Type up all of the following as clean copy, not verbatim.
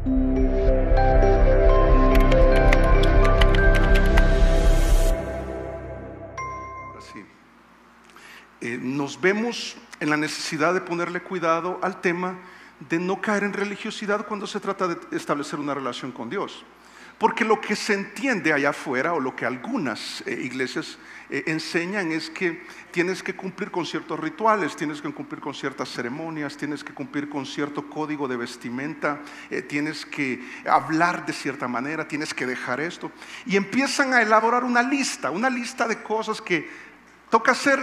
Así. Nos vemos en la necesidad de ponerle cuidado al tema de no caer en religiosidad cuando se trata de establecer una relación con Dios. Porque lo que se entiende allá afuera, o lo que algunas iglesias enseñan, es que tienes que cumplir con ciertos rituales, tienes que cumplir con ciertas ceremonias, tienes que cumplir con cierto código de vestimenta, tienes que hablar de cierta manera, tienes que dejar esto. Y empiezan a elaborar una lista de cosas que toca hacer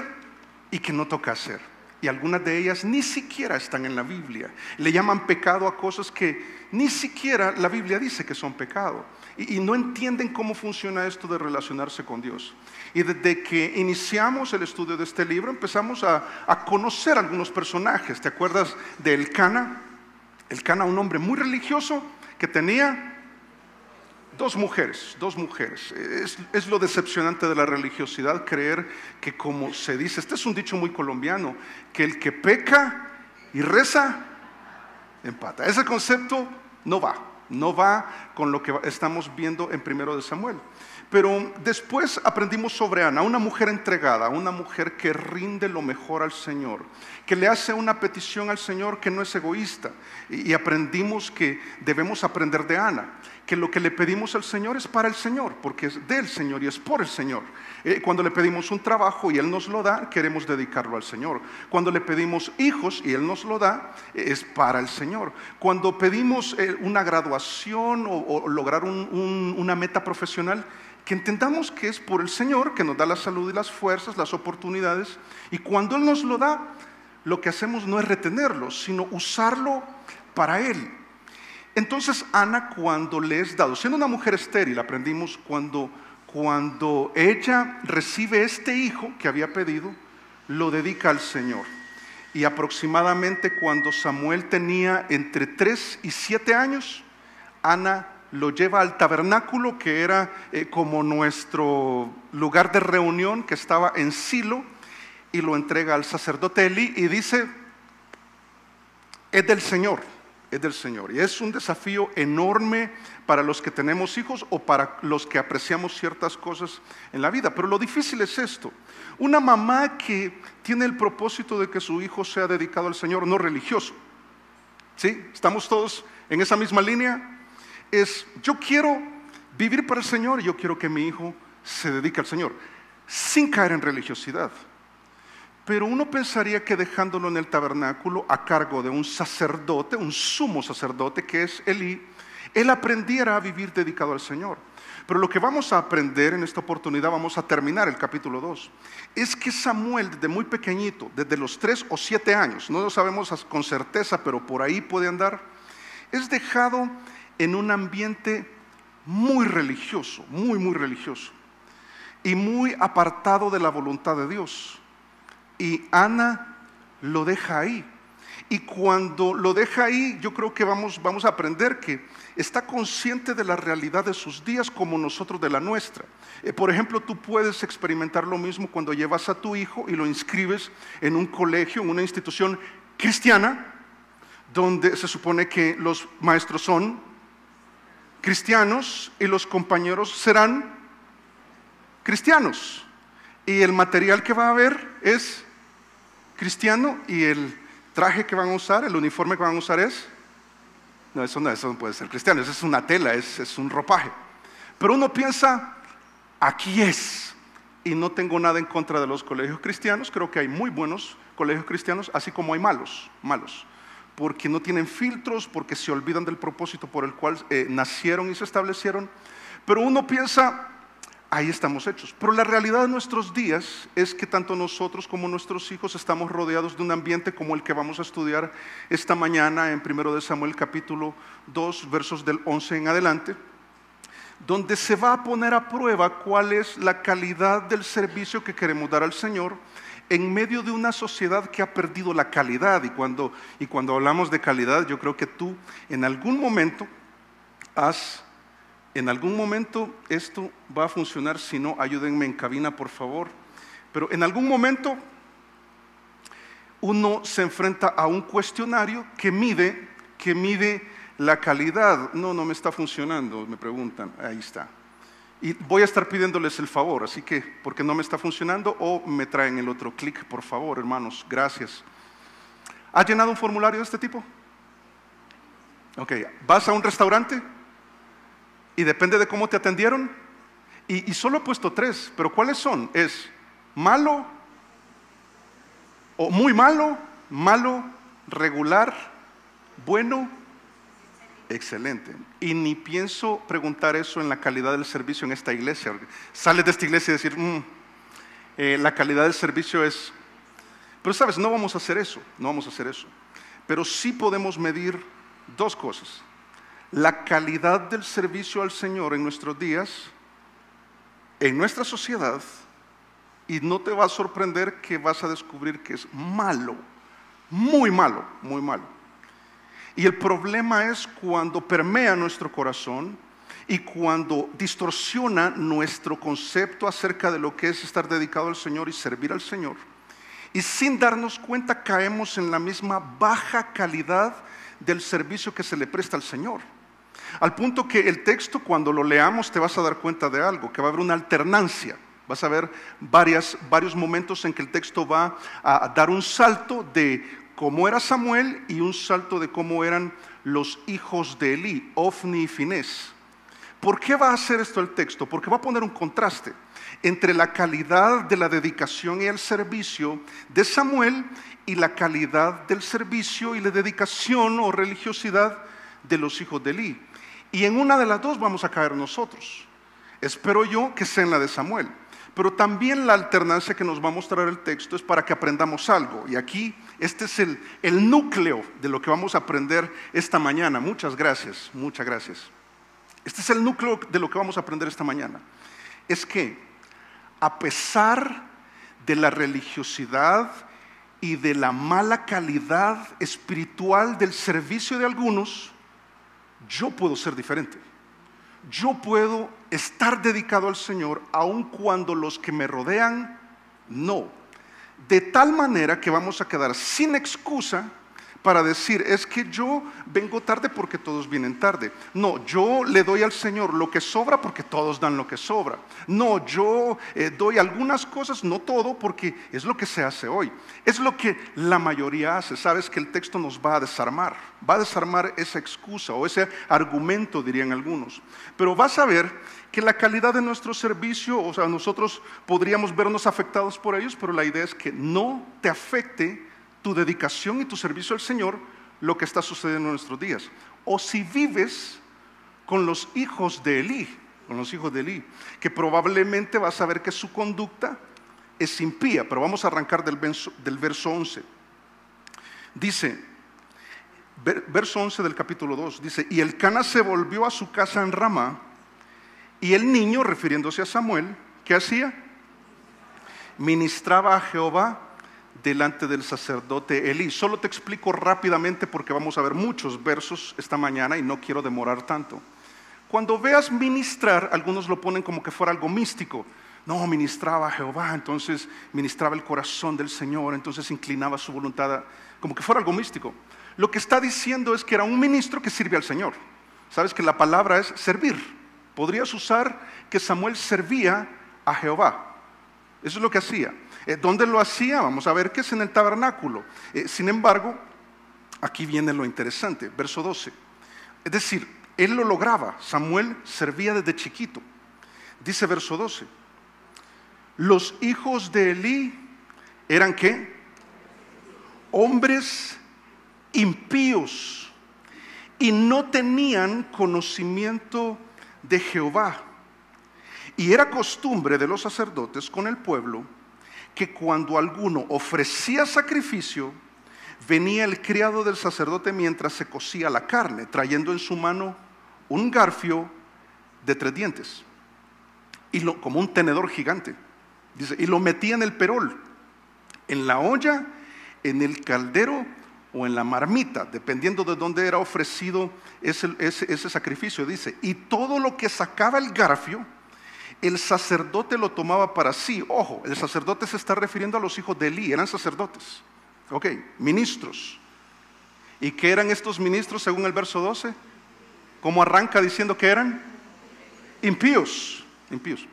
y que no toca hacer. Y algunas de ellas ni siquiera están en la Biblia. Le llaman pecado a cosas que ni siquiera la Biblia dice que son pecado. Y no entienden cómo funciona esto de relacionarse con Dios. Y desde que iniciamos el estudio de este libro, empezamos a conocer algunos personajes. ¿Te acuerdas de Elcana? Elcana, un hombre muy religioso que tenía dos mujeres. Es lo decepcionante de la religiosidad, creer que, como se dice, este es un dicho muy colombiano, que el que peca y reza, empata. Ese concepto no va con lo que estamos viendo en 1 de Samuel. Pero después aprendimos sobre Ana, una mujer entregada, una mujer que rinde lo mejor al Señor, que le hace una petición al Señor que no es egoísta. Y aprendimos que debemos aprender de Ana, que lo que le pedimos al Señor es para el Señor, porque es del Señor y es por el Señor. Cuando le pedimos un trabajo y Él nos lo da, queremos dedicarlo al Señor. Cuando le pedimos hijos y Él nos lo da, es para el Señor. Cuando pedimos una graduación o lograr una meta profesional, que entendamos que es por el Señor, que nos da la salud y las fuerzas, las oportunidades. Y cuando Él nos lo da, lo que hacemos no es retenerlo, sino usarlo para Él. Entonces Ana, cuando le es dado, siendo una mujer estéril, aprendimos cuando ella recibe este hijo que había pedido, lo dedica al Señor. Y aproximadamente cuando Samuel tenía entre 3 y 7 años, Ana lo lleva al tabernáculo, que era como nuestro lugar de reunión, que estaba en Silo, y lo entrega al sacerdote Elí y dice: es del Señor. Y es un desafío enorme para los que tenemos hijos o para los que apreciamos ciertas cosas en la vida. Pero lo difícil es esto: una mamá que tiene el propósito de que su hijo sea dedicado al Señor, no religioso. ¿Sí? ¿Estamos todos en esa misma línea? Yo quiero vivir para el Señor y yo quiero que mi hijo se dedique al Señor, sin caer en religiosidad. Pero uno pensaría que dejándolo en el tabernáculo a cargo de un sacerdote, un sumo sacerdote que es Elí, él aprendiera a vivir dedicado al Señor. Pero lo que vamos a aprender en esta oportunidad, vamos a terminar el capítulo 2, es que Samuel, desde muy pequeñito, desde los 3 o 7 años, no lo sabemos con certeza, pero por ahí puede andar, es dejado en un ambiente muy religioso, muy religioso, y muy apartado de la voluntad de Dios. Y Ana lo deja ahí. Y cuando lo deja ahí, yo creo que vamos a aprender que está consciente de la realidad de sus días como nosotros de la nuestra. Por ejemplo, tú puedes experimentar lo mismo cuando llevas a tu hijo y lo inscribes en un colegio, en una institución cristiana, donde se supone que los maestros son cristianos y los compañeros serán cristianos. Y el material que va a haber es cristiano y el traje que van a usar, el uniforme que van a usar es... No, eso no puede ser cristiano, eso es una tela, es un ropaje. Pero uno piensa, aquí es. Y no tengo nada en contra de los colegios cristianos, creo que hay muy buenos colegios cristianos, así como hay malos, porque no tienen filtros, porque se olvidan del propósito por el cual nacieron y se establecieron. Pero uno piensa, ahí estamos hechos. Pero la realidad de nuestros días es que tanto nosotros como nuestros hijos estamos rodeados de un ambiente como el que vamos a estudiar esta mañana en 1 de Samuel capítulo 2, versos del 11 en adelante, donde se va a poner a prueba cuál es la calidad del servicio que queremos dar al Señor en medio de una sociedad que ha perdido la calidad. Y cuando hablamos de calidad, yo creo que tú en algún momento esto va a funcionar, si no, ayúdenme en cabina por favor, pero en algún momento uno se enfrenta a un cuestionario que mide La calidad, no me está funcionando, me preguntan, ahí está. Y voy a estar pidiéndoles el favor, así que, porque no me está funcionando, o me traen el otro clic, por favor, hermanos, gracias. ¿Has llenado un formulario de este tipo? Ok, ¿vas a un restaurante? Y depende de cómo te atendieron. Y solo he puesto 3, pero ¿cuáles son? Es malo, o muy malo, malo, regular, bueno, excelente. Y ni pienso preguntar eso en la calidad del servicio en esta iglesia. Sales de esta iglesia y decir, la calidad del servicio es... Pero sabes, no vamos a hacer eso, no vamos a hacer eso. Pero sí podemos medir 2 cosas. La calidad del servicio al Señor en nuestros días, en nuestra sociedad, y no te va a sorprender que vas a descubrir que es malo, muy malo, muy malo. Y el problema es cuando permea nuestro corazón y cuando distorsiona nuestro concepto acerca de lo que es estar dedicado al Señor y servir al Señor. Y sin darnos cuenta caemos en la misma baja calidad del servicio que se le presta al Señor. Al punto que el texto, cuando lo leamos, te vas a dar cuenta de algo, que va a haber una alternancia. Vas a ver varios momentos en que el texto va a dar un salto de cómo era Samuel y un salto de cómo eran los hijos de Elí, Ofni y Finés. ¿Por qué va a hacer esto el texto? Porque va a poner un contraste entre la calidad de la dedicación y el servicio de Samuel y la calidad del servicio y la dedicación o religiosidad de los hijos de Elí. Y en una de las dos vamos a caer nosotros. Espero yo que sea en la de Samuel. Pero también la alternancia que nos va a mostrar el texto es para que aprendamos algo. Y aquí este es el núcleo de lo que vamos a aprender esta mañana. Muchas gracias, muchas gracias. Este es el núcleo de lo que vamos a aprender esta mañana. Es que a pesar de la religiosidad y de la mala calidad espiritual del servicio de algunos, yo puedo ser diferente. Yo puedo estar dedicado al Señor aun cuando los que me rodean no. De tal manera que vamos a quedar sin excusa para decir, es que yo vengo tarde porque todos vienen tarde. No, yo le doy al Señor lo que sobra porque todos dan lo que sobra. No, yo doy algunas cosas, no todo, porque es lo que se hace hoy. Es lo que la mayoría hace. Sabes que el texto nos va a desarmar esa excusa o ese argumento, dirían algunos. Pero vas a ver que la calidad de nuestro servicio, o sea, nosotros podríamos vernos afectados por ellos, pero la idea es que no te afecte tu dedicación y tu servicio al Señor lo que está sucediendo en nuestros días. O si vives con los hijos de Elí, que probablemente vas a ver que su conducta es impía. Pero vamos a arrancar del verso 11. Dice, verso 11 del capítulo 2, dice, y Elcana se volvió a su casa en Ramá, y el niño, refiriéndose a Samuel, ¿qué hacía? Ministraba a Jehová delante del sacerdote Elí. Solo te explico rápidamente porque vamos a ver muchos versos esta mañana y no quiero demorar tanto. Cuando veas ministrar, algunos lo ponen como que fuera algo místico. No, ministraba a Jehová, entonces ministraba el corazón del Señor, entonces inclinaba su voluntad, como que fuera algo místico. Lo que está diciendo es que era un ministro que sirve al Señor. Sabes que la palabra es servir. Podrías usar que Samuel servía a Jehová. Eso es lo que hacía. ¿Dónde lo hacía? Vamos a ver que es en el tabernáculo. Sin embargo, aquí viene lo interesante, verso 12. Es decir, él lo lograba. Samuel servía desde chiquito. Dice verso 12. Los hijos de Elí eran ¿qué? Hombres impíos y no tenían conocimiento de Jehová. Y era costumbre de los sacerdotes con el pueblo que cuando alguno ofrecía sacrificio, venía el criado del sacerdote mientras se cocía la carne, trayendo en su mano un garfio de 3 dientes, como un tenedor gigante. Dice, y lo metía en el perol, en la olla, en el caldero o en la marmita, dependiendo de dónde era ofrecido ese sacrificio. Dice, y todo lo que sacaba el garfio, el sacerdote lo tomaba para sí. Ojo, el sacerdote se está refiriendo a los hijos de Elí, eran sacerdotes, ministros. ¿Y qué eran estos ministros según el verso 12? ¿Cómo arranca diciendo que eran? Impíos, impíos.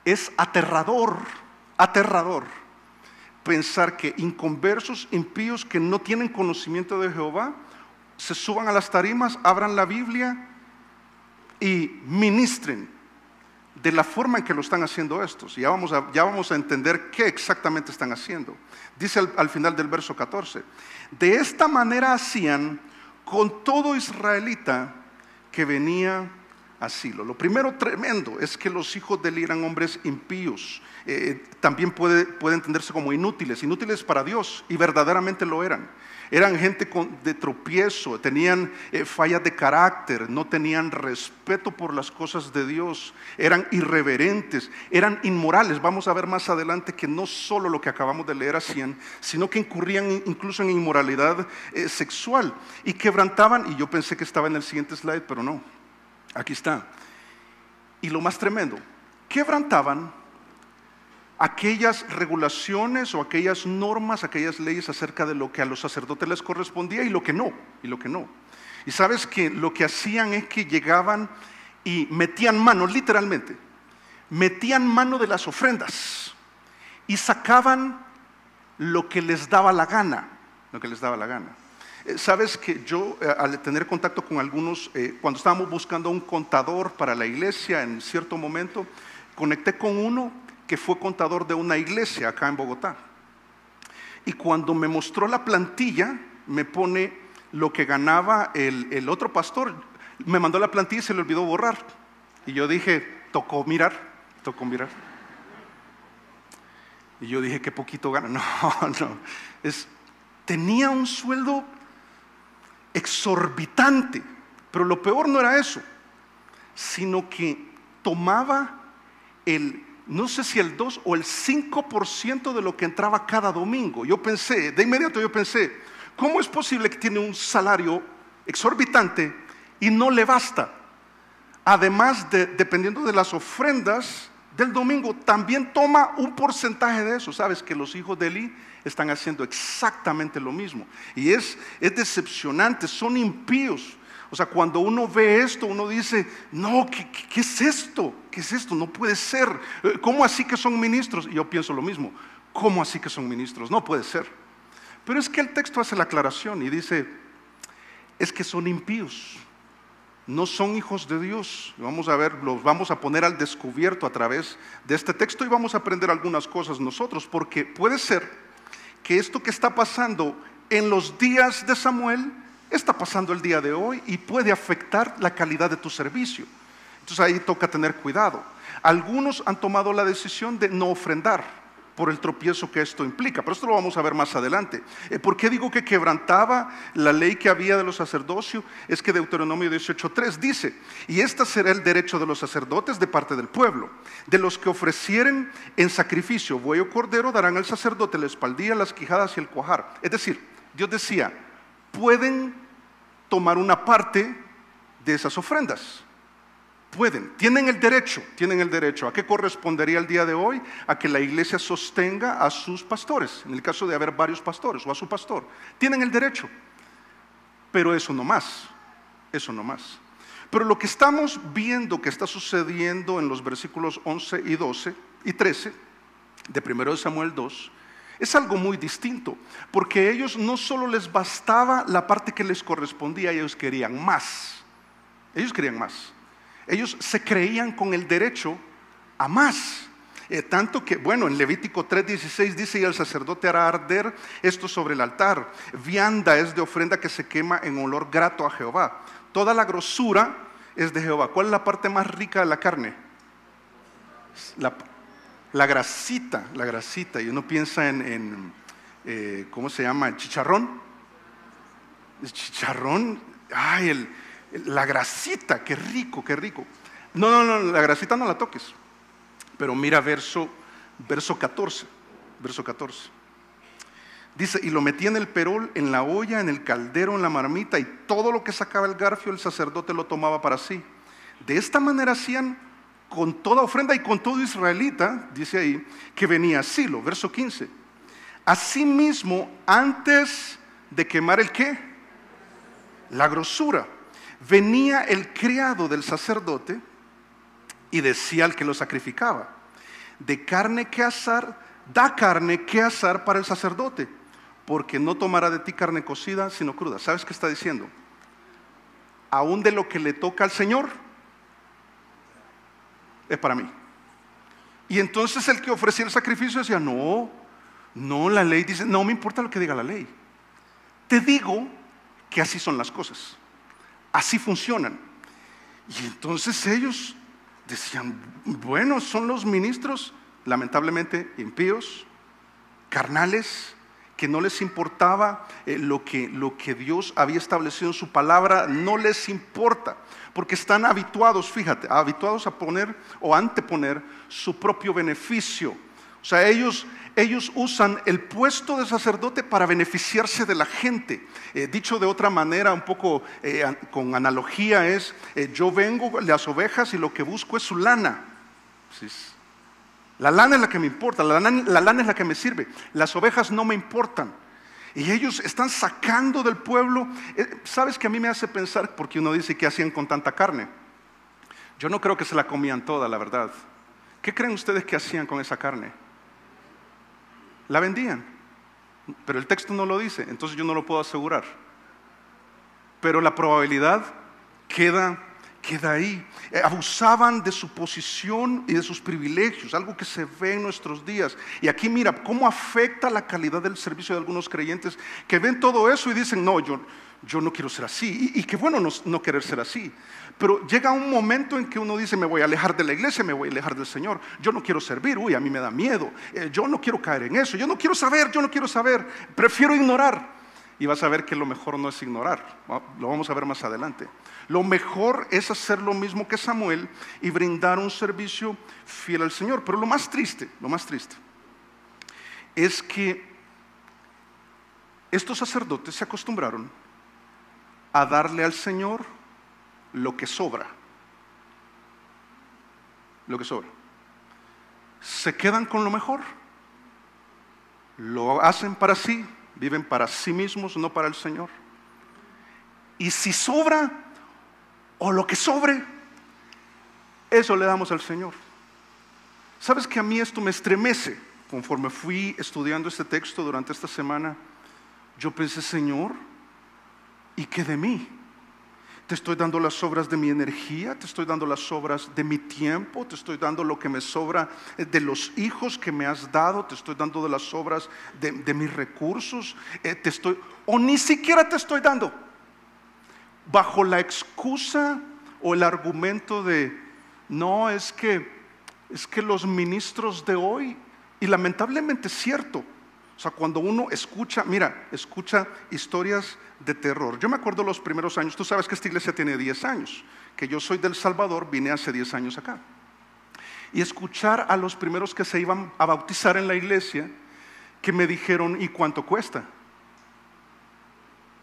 Es aterrador, aterrador pensar que inconversos, impíos que no tienen conocimiento de Jehová, se suban a las tarimas, abran la Biblia y ministren de la forma en que lo están haciendo estos. Ya vamos a entender qué exactamente están haciendo. Dice al final del verso 14: de esta manera hacían con todo israelita que venía a Silo. Lo primero tremendo es que los hijos de Eli eran hombres impíos. También puede entenderse como inútiles para Dios, y verdaderamente lo eran. Eran gente de tropiezo, tenían fallas de carácter, no tenían respeto por las cosas de Dios, eran irreverentes, eran inmorales. Vamos a ver más adelante que no solo lo que acabamos de leer hacían, sino que incurrían incluso en inmoralidad sexual y quebrantaban, y yo pensé que estaba en el siguiente slide, pero no, aquí está. Y lo más tremendo, quebrantaban aquellas regulaciones o aquellas normas, aquellas leyes acerca de lo que a los sacerdotes les correspondía y lo que no. Y sabes que lo que hacían es que llegaban y metían mano, literalmente, metían mano de las ofrendas y sacaban lo que les daba la gana, Sabes que yo, al tener contacto con algunos, cuando estábamos buscando un contador para la iglesia en cierto momento, conecté con uno que fue contador de una iglesia acá en Bogotá. Y cuando me mostró la plantilla, me pone lo que ganaba el otro pastor. Me mandó la plantilla y se le olvidó borrar. Y yo dije, tocó mirar. Y yo dije, qué poquito gana. No. Tenía un sueldo exorbitante. Pero lo peor no era eso, sino que tomaba no sé si el 2 o el 5% de lo que entraba cada domingo. De inmediato yo pensé, ¿cómo es posible que tiene un salario exorbitante y no le basta? Además dependiendo de las ofrendas del domingo, también toma un porcentaje de eso. Sabes que los hijos de Eli están haciendo exactamente lo mismo. Y es decepcionante, son impíos. O sea, cuando uno ve esto, uno dice, no, ¿qué es esto? ¿Qué es esto? No puede ser. ¿Cómo así que son ministros? Y yo pienso lo mismo. ¿Cómo así que son ministros? No puede ser. Pero es que el texto hace la aclaración y dice, es que son impíos. No son hijos de Dios. Vamos a ver, los vamos a poner al descubierto a través de este texto y vamos a aprender algunas cosas nosotros, porque puede ser que esto que está pasando en los días de Samuel está pasando el día de hoy y puede afectar la calidad de tu servicio. Entonces ahí toca tener cuidado. Algunos han tomado la decisión de no ofrendar por el tropiezo que esto implica, pero esto lo vamos a ver más adelante. ¿Por qué digo que quebrantaba la ley que había de los sacerdocios? Es que Deuteronomio 18:3 dice, y este será el derecho de los sacerdotes de parte del pueblo, de los que ofrecieren en sacrificio buey o cordero, darán al sacerdote la espaldilla, las quijadas y el cuajar. Es decir, Dios decía, pueden tomar una parte de esas ofrendas. Pueden, tienen el derecho. ¿A qué correspondería el día de hoy? A que la iglesia sostenga a sus pastores, en el caso de haber varios pastores, o a su pastor. Tienen el derecho, pero eso no más. Pero lo que estamos viendo que está sucediendo en los versículos 11 y 12 y 13 de 1 Samuel 2 es algo muy distinto, porque a ellos no solo les bastaba la parte que les correspondía, ellos querían más. Ellos se creían con el derecho a más. Tanto que, en Levítico 3:16 dice, y el sacerdote hará arder esto sobre el altar. Vianda es de ofrenda que se quema en olor grato a Jehová. Toda la grosura es de Jehová. ¿Cuál es la parte más rica de la carne? La grasita. Y uno piensa en ¿cómo se llama? ¿El chicharrón? El chicharrón, la grasita, qué rico. No, la grasita no la toques. Pero mira verso 14. Dice, y lo metía en el perol, en la olla, en el caldero, en la marmita, y todo lo que sacaba el garfio, el sacerdote lo tomaba para sí. De esta manera hacían con toda ofrenda y con todo israelita, dice ahí, que venía a Silo. Verso 15. Asimismo, antes de quemar el ¿qué? La grosura. venía el criado del sacerdote y decía al que lo sacrificaba: de carne que asar, da carne que asar para el sacerdote, porque no tomará de ti carne cocida, sino cruda. ¿Sabes qué está diciendo? Aún de lo que le toca al Señor, es para mí. Y entonces el que ofrecía el sacrificio decía: no, la ley dice, no me importa lo que diga la ley. Te digo que así son las cosas, así funcionan. Y entonces ellos decían: bueno, son los ministros, lamentablemente impíos, carnales, que no les importaba lo que Dios había establecido en su palabra, no les importa, porque están habituados, fíjate, habituados a poner o anteponer su propio beneficio. O sea, ellos usan el puesto de sacerdote para beneficiarse de la gente. Dicho de otra manera, un poco con analogía, es: yo vengo las ovejas y lo que busco es su lana. ¿Sí? La lana es la que me importa, la lana es la que me sirve. Las ovejas no me importan. Y ellos están sacando del pueblo. ¿Sabes qué a mí me hace pensar? Porque uno dice: ¿qué hacían con tanta carne? Yo no creo que se la comían toda, la verdad. ¿Qué creen ustedes que hacían con esa carne? La vendían. Pero el texto no lo dice, entonces yo no lo puedo asegurar. Pero la probabilidad queda ahí. Abusaban de su posición y de sus privilegios, algo que se ve en nuestros días. Y aquí mira cómo afecta la calidad del servicio de algunos creyentes que ven todo eso y dicen: no, yo no quiero ser así. Y qué bueno no querer ser así. Pero llega un momento en que uno dice: me voy a alejar de la iglesia, me voy a alejar del Señor. Yo no quiero servir, a mí me da miedo. Yo no quiero caer en eso, yo no quiero saber, prefiero ignorar. Y vas a ver que lo mejor no es ignorar, lo vamos a ver más adelante. Lo mejor es hacer lo mismo que Samuel y brindar un servicio fiel al Señor. Pero lo más triste es que estos sacerdotes se acostumbraron a darle al Señor lo que sobra. Se quedan con lo mejor, lo hacen para sí, viven para sí mismos, no para el Señor. Y si sobra, o lo que sobre, eso le damos al Señor. ¿Sabes que a mí esto me estremece? Conforme fui estudiando este texto durante esta semana, yo pensé: Señor, ¿y qué de mí? Te estoy dando las sobras de mi energía, te estoy dando las sobras de mi tiempo, te estoy dando lo que me sobra de los hijos que me has dado, te estoy dando de las sobras de mis recursos, o ni siquiera te estoy dando, bajo la excusa o el argumento de: no, es que los ministros de hoy, y lamentablemente es cierto. O sea, cuando uno escucha historias de terror. Yo me acuerdo los primeros años, tú sabes que esta iglesia tiene 10 años, que yo soy del Salvador, vine hace 10 años acá. Y escuchar a los primeros que se iban a bautizar en la iglesia, que me dijeron: ¿y cuánto cuesta?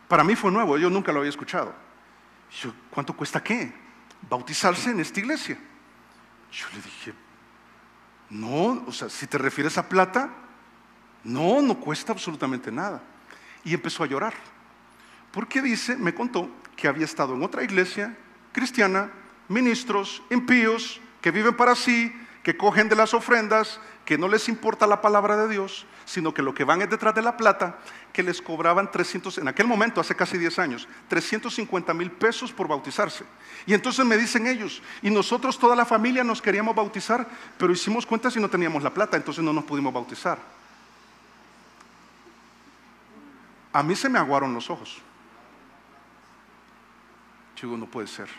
Para mí fue nuevo, yo nunca lo había escuchado. Yo: ¿cuánto cuesta qué? Bautizarse en esta iglesia. Yo le dije: no, o sea, si te refieres a plata, no cuesta absolutamente nada. Y empezó a llorar, porque me contó que había estado en otra iglesia cristiana, ministros impíos que viven para sí, que cogen de las ofrendas, que no les importa la palabra de Dios, sino que lo que van es detrás de la plata, que les cobraban 300, en aquel momento, hace casi 10 años, 350,000 pesos por bautizarse. Y entonces me dicen ellos: y nosotros toda la familia nos queríamos bautizar, pero hicimos cuentas y no teníamos la plata, entonces no nos pudimos bautizar. A mí se me aguaron los ojos. Yo digo: no puede ser.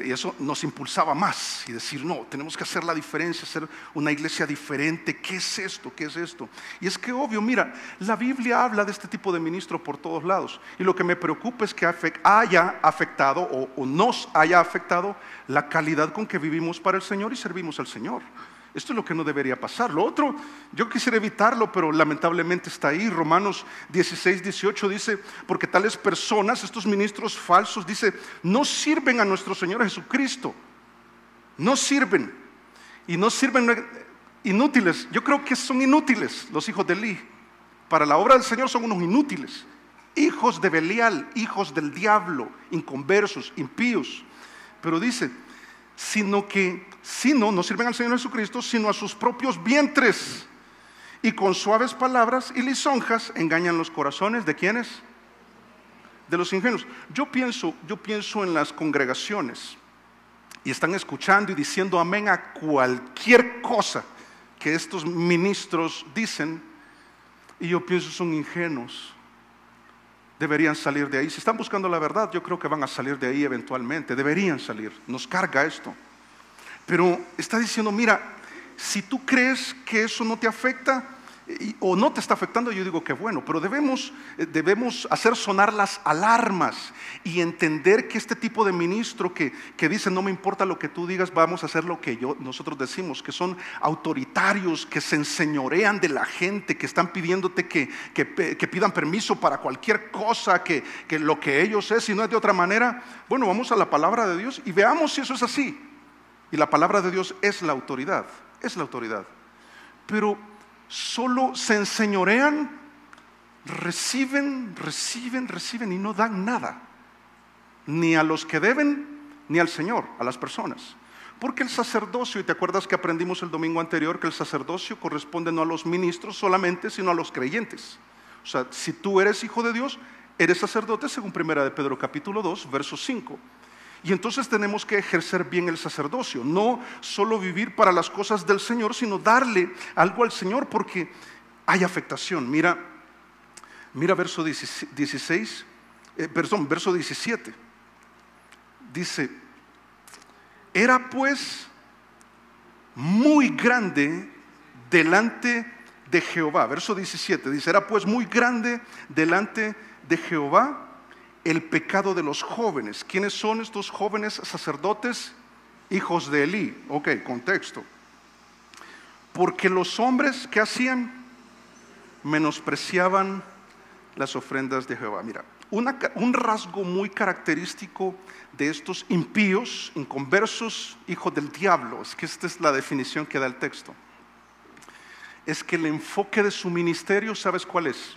Y eso nos impulsaba más y decir: no, tenemos que hacer la diferencia, hacer una iglesia diferente. ¿Qué es esto? Y es que obvio, mira, la Biblia habla de este tipo de ministro por todos lados. Y lo que me preocupa es que haya afectado o nos haya afectado la calidad con que vivimos para el Señor y servimos al Señor. Esto es lo que no debería pasar. Lo otro, yo quisiera evitarlo, pero lamentablemente está ahí. Romanos 16:18 dice: porque tales personas, estos ministros falsos, dice, no sirven a nuestro Señor Jesucristo. No sirven. Y no sirven inútiles. Yo creo que son inútiles los hijos de Eli. Para la obra del Señor son unos inútiles. hijos de Belial, hijos del diablo, inconversos, impíos. Pero dice, no sirven al Señor Jesucristo, sino a sus propios vientres, y con suaves palabras y lisonjas engañan los corazones ¿de quiénes? De los ingenuos. Yo pienso en las congregaciones y están escuchando y diciendo amén a cualquier cosa que estos ministros dicen, y yo pienso son ingenuos. Deberían salir de ahí. Si están buscando la verdad, yo creo que van a salir de ahí eventualmente. Deberían salir. Nos carga esto. Pero está diciendo, mira, si tú crees que eso no te afecta o no te está afectando, yo digo que bueno, pero debemos hacer sonar las alarmas y entender que este tipo de ministro que dice no me importa lo que tú digas, vamos a hacer lo que nosotros decimos, que son autoritarios, que se enseñorean de la gente, que están pidiéndote que pidan permiso para cualquier cosa, que lo que ellos es, si no es de otra manera. Bueno, vamos a la palabra de Dios y veamos si eso es así. Y la palabra de Dios es la autoridad, pero solo se enseñorean, reciben y no dan nada, ni a los que deben, ni al Señor, a las personas. Porque el sacerdocio, y te acuerdas que aprendimos el domingo anterior que el sacerdocio corresponde no a los ministros solamente, sino a los creyentes. O sea, si tú eres hijo de Dios, eres sacerdote según 1 de Pedro capítulo 2, verso 5. Y entonces tenemos que ejercer bien el sacerdocio, no solo vivir para las cosas del Señor, sino darle algo al Señor, porque hay afectación. Mira verso 17. Dice, era pues muy grande delante de Jehová. Verso 17 dice, era pues muy grande delante de Jehová el pecado de los jóvenes. ¿Quiénes son estos jóvenes sacerdotes? Hijos de Elí. Ok, contexto. Porque los hombres, ¿qué hacían? Menospreciaban las ofrendas de Jehová. Mira, un rasgo muy característico de estos impíos, inconversos, hijos del diablo, es que esta es la definición que da el texto, es que el enfoque de su ministerio, ¿sabes cuál es?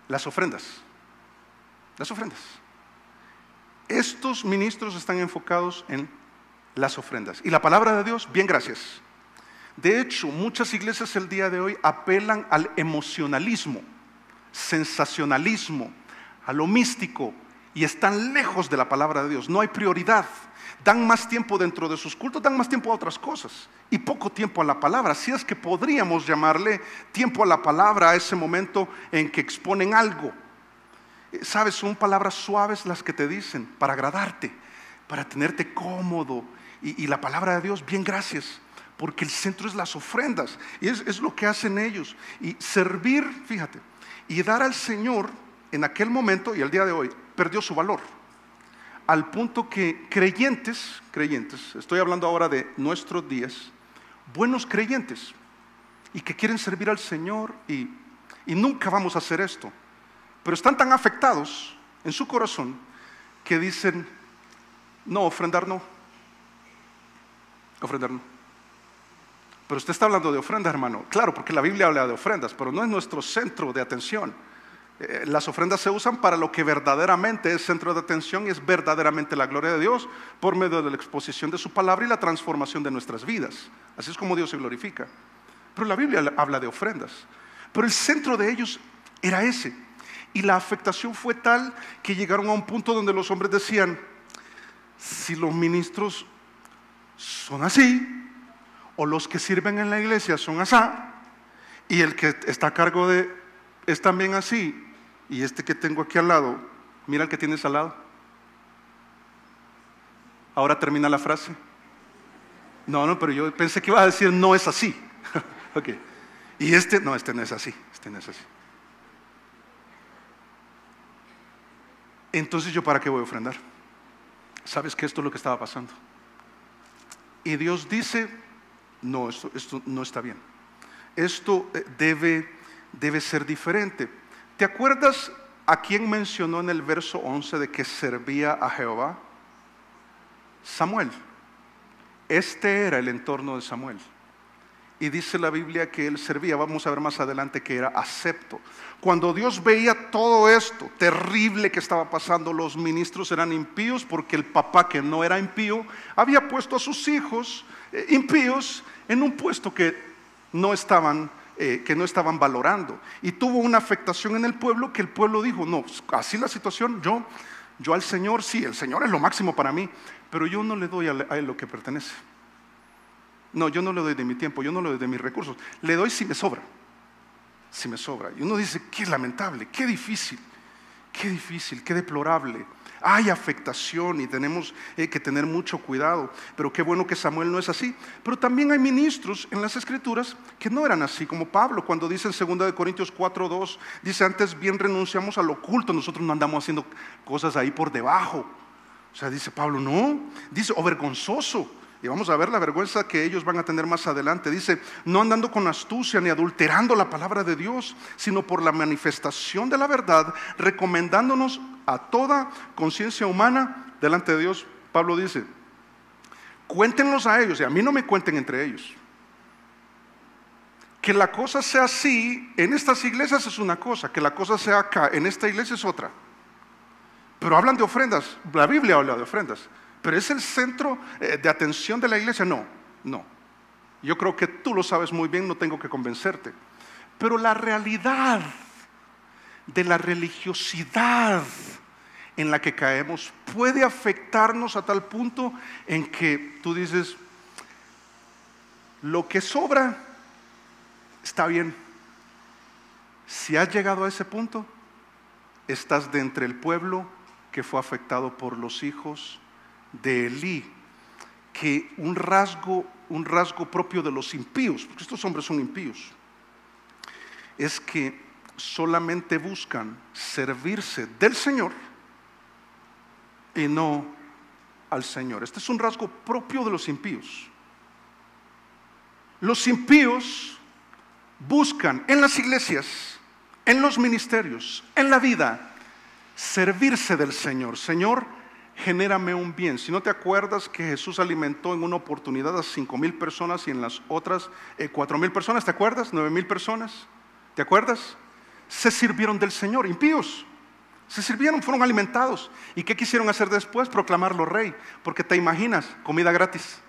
Las ofrendas. Estos ministros están enfocados en las ofrendas. Y la palabra de Dios, bien, gracias. De hecho, muchas iglesias el día de hoy apelan al emocionalismo, sensacionalismo, a lo místico, y están lejos de la palabra de Dios. No hay prioridad. Dan más tiempo dentro de sus cultos, dan más tiempo a otras cosas y poco tiempo a la palabra. Así es que podríamos llamarle tiempo a la palabra a ese momento en que exponen algo. Sabes, son palabras suaves las que te dicen para agradarte, para tenerte cómodo. Y la palabra de Dios, bien, gracias, porque el centro es las ofrendas. Y es lo que hacen ellos. Y servir, fíjate, y dar al Señor en aquel momento y el día de hoy perdió su valor. Al punto que creyentes, estoy hablando ahora de nuestros días, buenos creyentes, y que quieren servir al Señor, y nunca vamos a hacer esto, pero están tan afectados en su corazón que dicen, no, ofrendar no. Pero usted está hablando de ofrenda, hermano. Claro, porque la Biblia habla de ofrendas, pero no es nuestro centro de atención. Las ofrendas se usan para lo que verdaderamente es centro de atención, y es verdaderamente la gloria de Dios por medio de la exposición de su palabra y la transformación de nuestras vidas. Así es como Dios se glorifica. Pero la Biblia habla de ofrendas, pero el centro de ellos era ese. Y la afectación fue tal que llegaron a un punto donde los hombres decían, si los ministros son así, o los que sirven en la iglesia son así, y el que está a cargo es también así, y este que tengo aquí al lado, mira el que tienes al lado. Ahora termina la frase. No, pero yo pensé que iba a decir no es así. Ok. Y este no es así. Entonces, ¿yo para qué voy a ofrendar? ¿Sabes que esto es lo que estaba pasando? Y Dios dice, no, esto no está bien. Esto debe ser diferente. ¿Te acuerdas a quién mencionó en el verso 11 de que servía a Jehová? Samuel. Este era el entorno de Samuel. y dice la Biblia que él servía, vamos a ver más adelante que era acepto. Cuando Dios veía todo esto terrible que estaba pasando, los ministros eran impíos porque el papá, que no era impío, había puesto a sus hijos impíos en un puesto que no estaban valorando, y tuvo una afectación en el pueblo, que el pueblo dijo: no, así la situación, yo al Señor, sí, el Señor es lo máximo para mí, pero yo no le doy a él lo que pertenece. No, yo no le doy de mi tiempo, yo no le doy de mis recursos, le doy si me sobra. Si me sobra. Y uno dice: qué lamentable, qué difícil, qué deplorable. Hay afectación y tenemos que tener mucho cuidado, pero qué bueno que Samuel no es así. Pero también hay ministros en las Escrituras que no eran así, como Pablo, cuando dice en 2 Corintios 4:2, dice: antes bien renunciamos al oculto, nosotros no andamos haciendo cosas ahí por debajo. O sea, dice Pablo, no, dice, o vergonzoso. Y vamos a ver la vergüenza que ellos van a tener más adelante. Dice: no andando con astucia ni adulterando la palabra de Dios, sino por la manifestación de la verdad, recomendándonos a toda conciencia humana delante de Dios. Pablo dice: cuéntenlos a ellos y a mí no me cuenten entre ellos. Que la cosa sea así en estas iglesias es una cosa, que la cosa sea acá en esta iglesia es otra. Pero hablan de ofrendas, la Biblia habla de ofrendas, pero ¿es el centro de atención de la iglesia? No. Yo creo que tú lo sabes muy bien, no tengo que convencerte. Pero la realidad de la religiosidad en la que caemos puede afectarnos a tal punto en que tú dices: lo que sobra está bien. Si has llegado a ese punto, estás de entre el pueblo que fue afectado por los hijos de Elí, que un rasgo propio de los impíos, porque estos hombres son impíos, es que solamente buscan servirse del Señor y no al Señor. Este es un rasgo propio de los impíos. Los impíos buscan en las iglesias, en los ministerios, en la vida, servirse del Señor. Señor, genérame un bien. Si no te acuerdas que Jesús alimentó en una oportunidad a 5,000 personas y en las otras 4,000 personas, ¿te acuerdas? 9,000 personas, ¿te acuerdas? Se sirvieron del Señor, impíos. Se sirvieron, fueron alimentados. ¿Y qué quisieron hacer después? Proclamarlo rey. Porque te imaginas, comida gratis.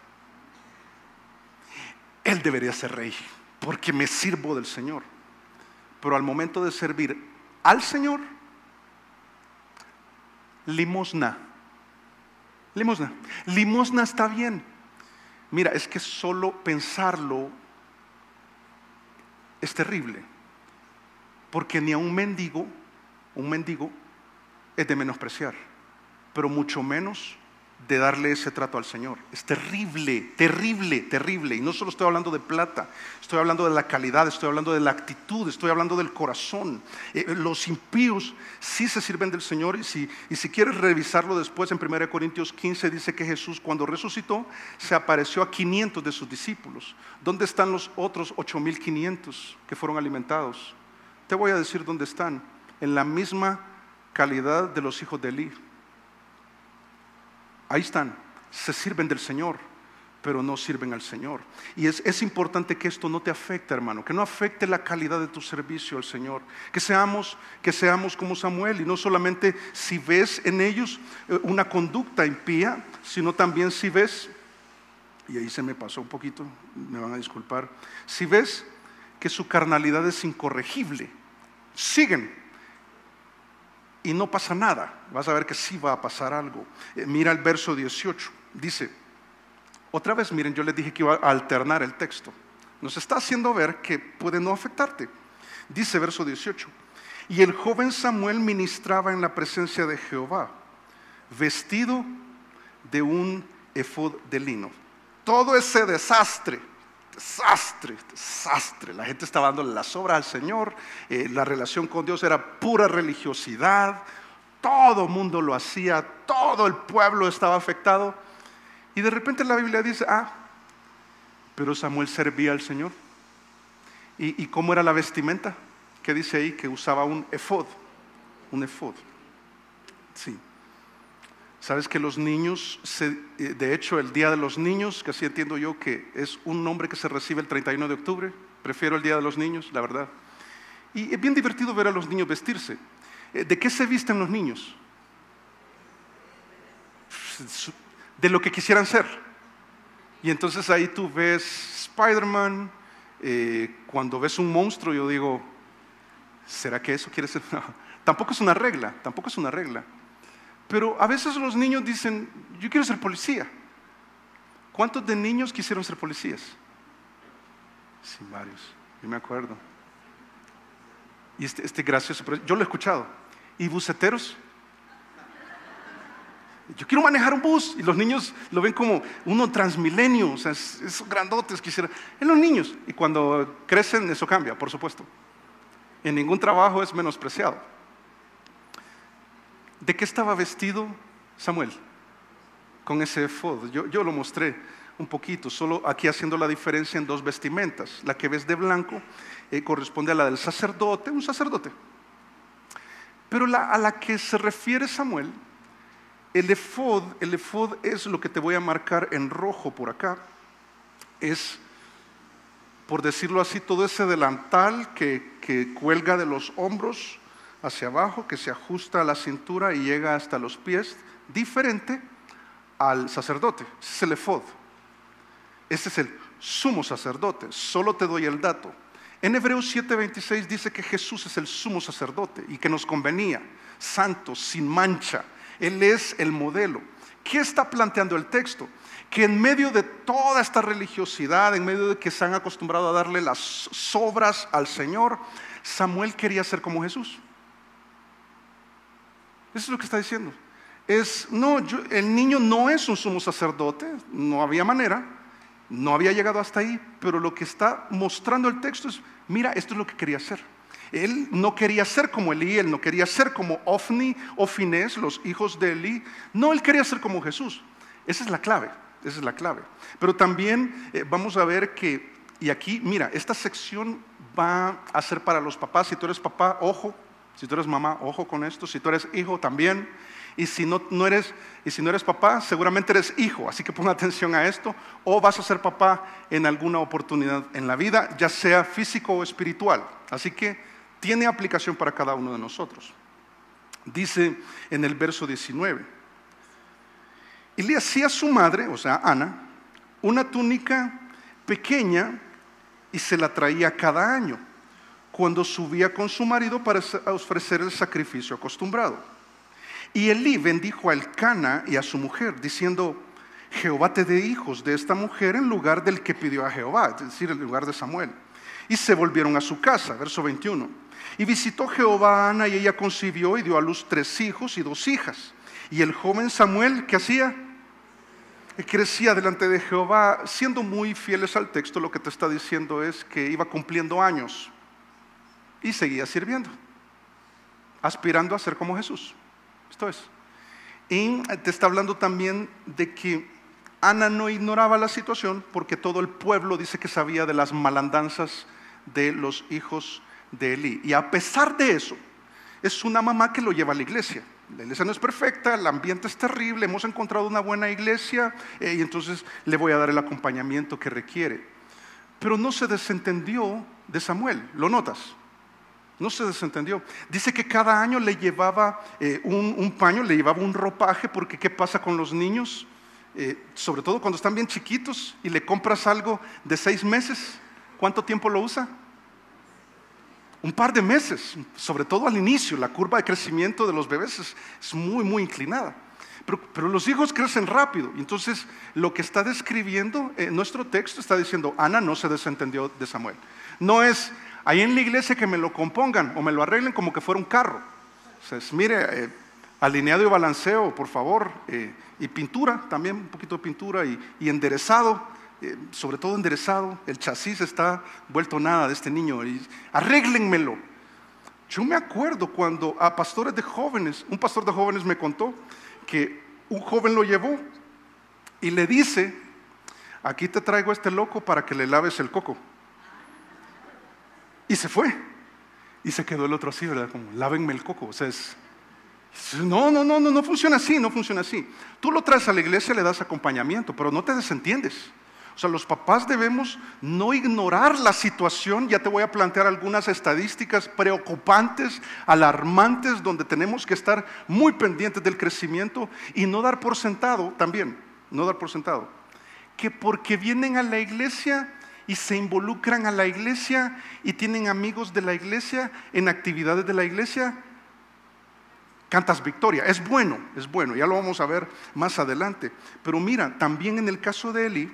Él debería ser rey, porque me sirvo del Señor. Pero al momento de servir al Señor, limosna está bien. Mira, es que solo pensarlo es terrible, porque ni a un mendigo es de menospreciar, pero mucho menos de darle ese trato al Señor. Es terrible, y no solo estoy hablando de plata, estoy hablando de la calidad, estoy hablando de la actitud, estoy hablando del corazón. Los impíos sí se sirven del Señor, y si quieres revisarlo después, en 1 Corintios 15 dice que Jesús, cuando resucitó, se apareció a 500 de sus discípulos. ¿Dónde están los otros 8,500 que fueron alimentados? Te voy a decir dónde están: en la misma calidad de los hijos de Elí. Ahí están, se sirven del Señor, pero no sirven al Señor. Y es importante que esto no te afecte, hermano, que no afecte la calidad de tu servicio al Señor. Que seamos como Samuel, y no solamente si ves en ellos una conducta impía, sino también si ves, y ahí se me pasó un poquito, me van a disculpar, si ves que su carnalidad es incorregible, siguen. Y no pasa nada, vas a ver que sí va a pasar algo. Mira el verso 18, dice, otra vez, miren, yo les dije que iba a alternar el texto. Nos está haciendo ver que puede no afectarte. Dice verso 18, y el joven Samuel ministraba en la presencia de Jehová, vestido de un efod de lino. Todo ese desastre. La gente estaba dándole las obras al Señor, la relación con Dios era pura religiosidad, todo el mundo lo hacía, todo el pueblo estaba afectado, y de repente la Biblia dice: pero Samuel servía al Señor. ¿Y cómo era la vestimenta? ¿Qué dice ahí? Que usaba un efod. Sí. Sabes que los niños, de hecho el Día de los Niños, que así entiendo yo que es un nombre que se recibe el 31 de octubre, prefiero el Día de los Niños, la verdad. Y es bien divertido ver a los niños vestirse. ¿De qué se visten los niños? De lo que quisieran ser. Y entonces ahí tú ves Spider-Man, cuando ves un monstruo yo digo, ¿será que eso quiere ser? No, tampoco es una regla. Pero a veces los niños dicen, yo quiero ser policía. ¿Cuántos de niños quisieron ser policías? Sí, varios, yo me acuerdo. Y este gracioso, yo lo he escuchado. ¿Y buceteros? Yo quiero manejar un bus. Y los niños lo ven como uno transmilenio, o sea, esos grandotes quisieran. En los niños. Y cuando crecen eso cambia, por supuesto. En ningún trabajo es menospreciado. ¿De qué estaba vestido Samuel? Con ese efod. Yo lo mostré un poquito, solo aquí haciendo la diferencia en dos vestimentas. La que ves de blanco corresponde a la del sacerdote, un sacerdote. Pero a la que se refiere Samuel, el efod es lo que te voy a marcar en rojo por acá. Es, por decirlo así, todo ese delantal que cuelga de los hombros hacia abajo, que se ajusta a la cintura y llega hasta los pies, diferente al sacerdote. Ese es el efod. Ese es el sumo sacerdote. Solo te doy el dato. En Hebreos 7:26 dice que Jesús es el sumo sacerdote y que nos convenía, santo, sin mancha. Él es el modelo. ¿Qué está planteando el texto? Que en medio de toda esta religiosidad, en medio de que se han acostumbrado a darle las sobras al Señor, Samuel quería ser como Jesús. Eso es lo que está diciendo. El niño no es un sumo sacerdote, no había manera, no había llegado hasta ahí, pero lo que está mostrando el texto es, mira, esto es lo que quería hacer. Él no quería ser como Elí, él no quería ser como Ofni o Finés, los hijos de Elí. No, él quería ser como Jesús. Esa es la clave. Pero también vamos a ver que, y aquí, mira, esta sección va a ser para los papás. Si tú eres papá, ojo. Si tú eres mamá, ojo con esto. Si tú eres hijo, también. Y si no eres papá, seguramente eres hijo. Así que pon atención a esto. O vas a ser papá en alguna oportunidad en la vida, ya sea físico o espiritual. Así que tiene aplicación para cada uno de nosotros. Dice en el verso 19. Y le hacía a su madre, o sea, Ana, una túnica pequeña y se la traía cada año, cuando subía con su marido para ofrecer el sacrificio acostumbrado. Y Elí bendijo a Elcana y a su mujer, diciendo, Jehová te dé hijos de esta mujer en lugar del que pidió a Jehová, es decir, en lugar de Samuel. Y se volvieron a su casa, verso 21. Y visitó Jehová a Ana y ella concibió y dio a luz 3 hijos y 2 hijas. Y el joven Samuel, ¿qué hacía? Crecía delante de Jehová. Siendo muy fieles al texto, lo que te está diciendo es que iba cumpliendo años y seguía sirviendo, aspirando a ser como Jesús. Esto es. Y te está hablando también de que Ana no ignoraba la situación, porque todo el pueblo dice que sabía de las malandanzas de los hijos de Elí. Y a pesar de eso, es una mamá que lo lleva a la iglesia. La iglesia no es perfecta, el ambiente es terrible, hemos encontrado una buena iglesia y entonces le voy a dar el acompañamiento que requiere. Pero no se desentendió de Samuel, ¿lo notas? No se desentendió. Dice que cada año le llevaba un paño, le llevaba un ropaje, porque ¿qué pasa con los niños? Sobre todo cuando están bien chiquitos y le compras algo de 6 meses, ¿cuánto tiempo lo usa? Un par de meses, sobre todo al inicio. La curva de crecimiento de los bebés es muy, muy inclinada. Pero los hijos crecen rápido. Y entonces lo que está describiendo nuestro texto está diciendo, Ana no se desentendió de Samuel. No es ahí en la iglesia que me lo compongan o me lo arreglen como que fuera un carro. O sea, mire, alineado y balanceo, por favor. Y pintura, también un poquito de pintura y enderezado. Sobre todo enderezado, el chasis está vuelto nada de este niño, y arréglenmelo. Yo me acuerdo cuando a pastores de jóvenes, un pastor de jóvenes me contó que un joven lo llevó y le dice, aquí te traigo a este loco para que le laves el coco. Y se fue, y se quedó el otro así, ¿verdad? Como, lávenme el coco. O sea, No, no, no, no, no funciona así, no funciona así. Tú lo traes a la iglesia, le das acompañamiento, pero no te desentiendes. O sea, los papás debemos no ignorar la situación. Ya te voy a plantear algunas estadísticas preocupantes, alarmantes, donde tenemos que estar muy pendientes del crecimiento y no dar por sentado también, no dar por sentado, que porque vienen a la iglesia y se involucran a la iglesia y tienen amigos de la iglesia en actividades de la iglesia, cantas victoria. Es bueno, ya lo vamos a ver más adelante. Pero mira, también en el caso de Eli,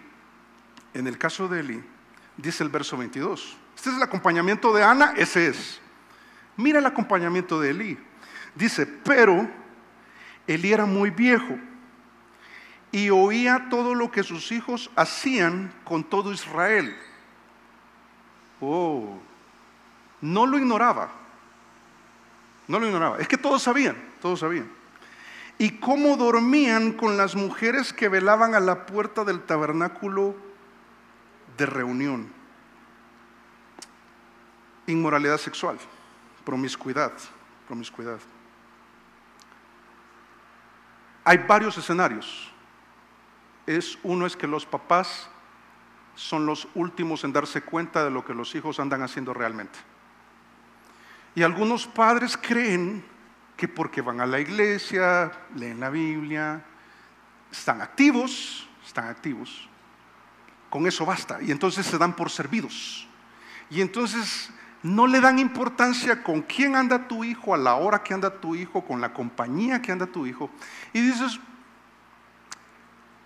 dice el verso 22. Este es el acompañamiento de Ana, ese es. Mira el acompañamiento de Eli. Dice, pero Eli era muy viejo y oía todo lo que sus hijos hacían con todo Israel. Oh, no lo ignoraba. Es que todos sabían. Y cómo dormían con las mujeres que velaban a la puerta del tabernáculo de reunión. Inmoralidad sexual, promiscuidad. Hay varios escenarios. Uno es que los papás son los últimos en darse cuenta de lo que los hijos andan haciendo realmente. Y algunos padres creen que porque van a la iglesia, leen la Biblia, están activos, con eso basta. Y entonces se dan por servidos. Y entonces no le dan importancia con quién anda tu hijo, a la hora que anda tu hijo, con la compañía que anda tu hijo. Y dices,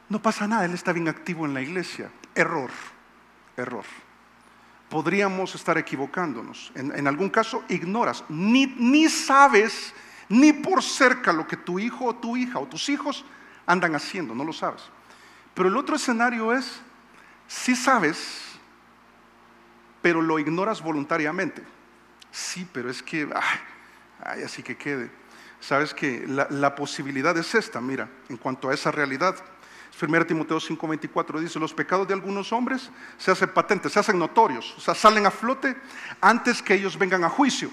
no pasa nada, él está bien activo en la iglesia. Error. Podríamos estar equivocándonos. En algún caso ignoras, ni sabes, ni por cerca lo que tu hijo o tu hija o tus hijos andan haciendo, no lo sabes. Pero el otro escenario es, sí sabes, pero lo ignoras voluntariamente. Sí, pero es que, así que quede. Sabes que la posibilidad es esta, mira, en cuanto a esa realidad. 1 Timoteo 5:24 dice, los pecados de algunos hombres se hacen patentes, se hacen notorios, o sea, salen a flote antes que ellos vengan a juicio.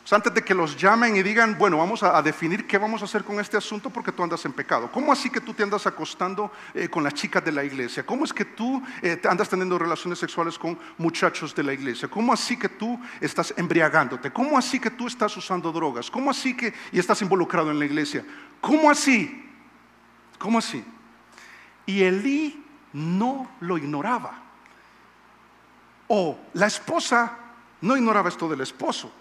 O sea, antes de que los llamen y digan, bueno, vamos a definir qué vamos a hacer con este asunto porque tú andas en pecado. ¿Cómo así que tú te andas acostando con las chicas de la iglesia? ¿Cómo es que tú andas teniendo relaciones sexuales con muchachos de la iglesia? ¿Cómo así que tú estás embriagándote? ¿Cómo así que tú estás usando drogas? ¿Cómo así que y estás involucrado en la iglesia? ¿Cómo así? Y Elí no lo ignoraba. O la esposa no ignoraba esto del esposo,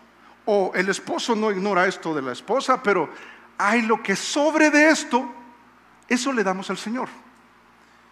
o el esposo no ignora esto de la esposa, pero hay lo que sobre de esto, eso le damos al Señor.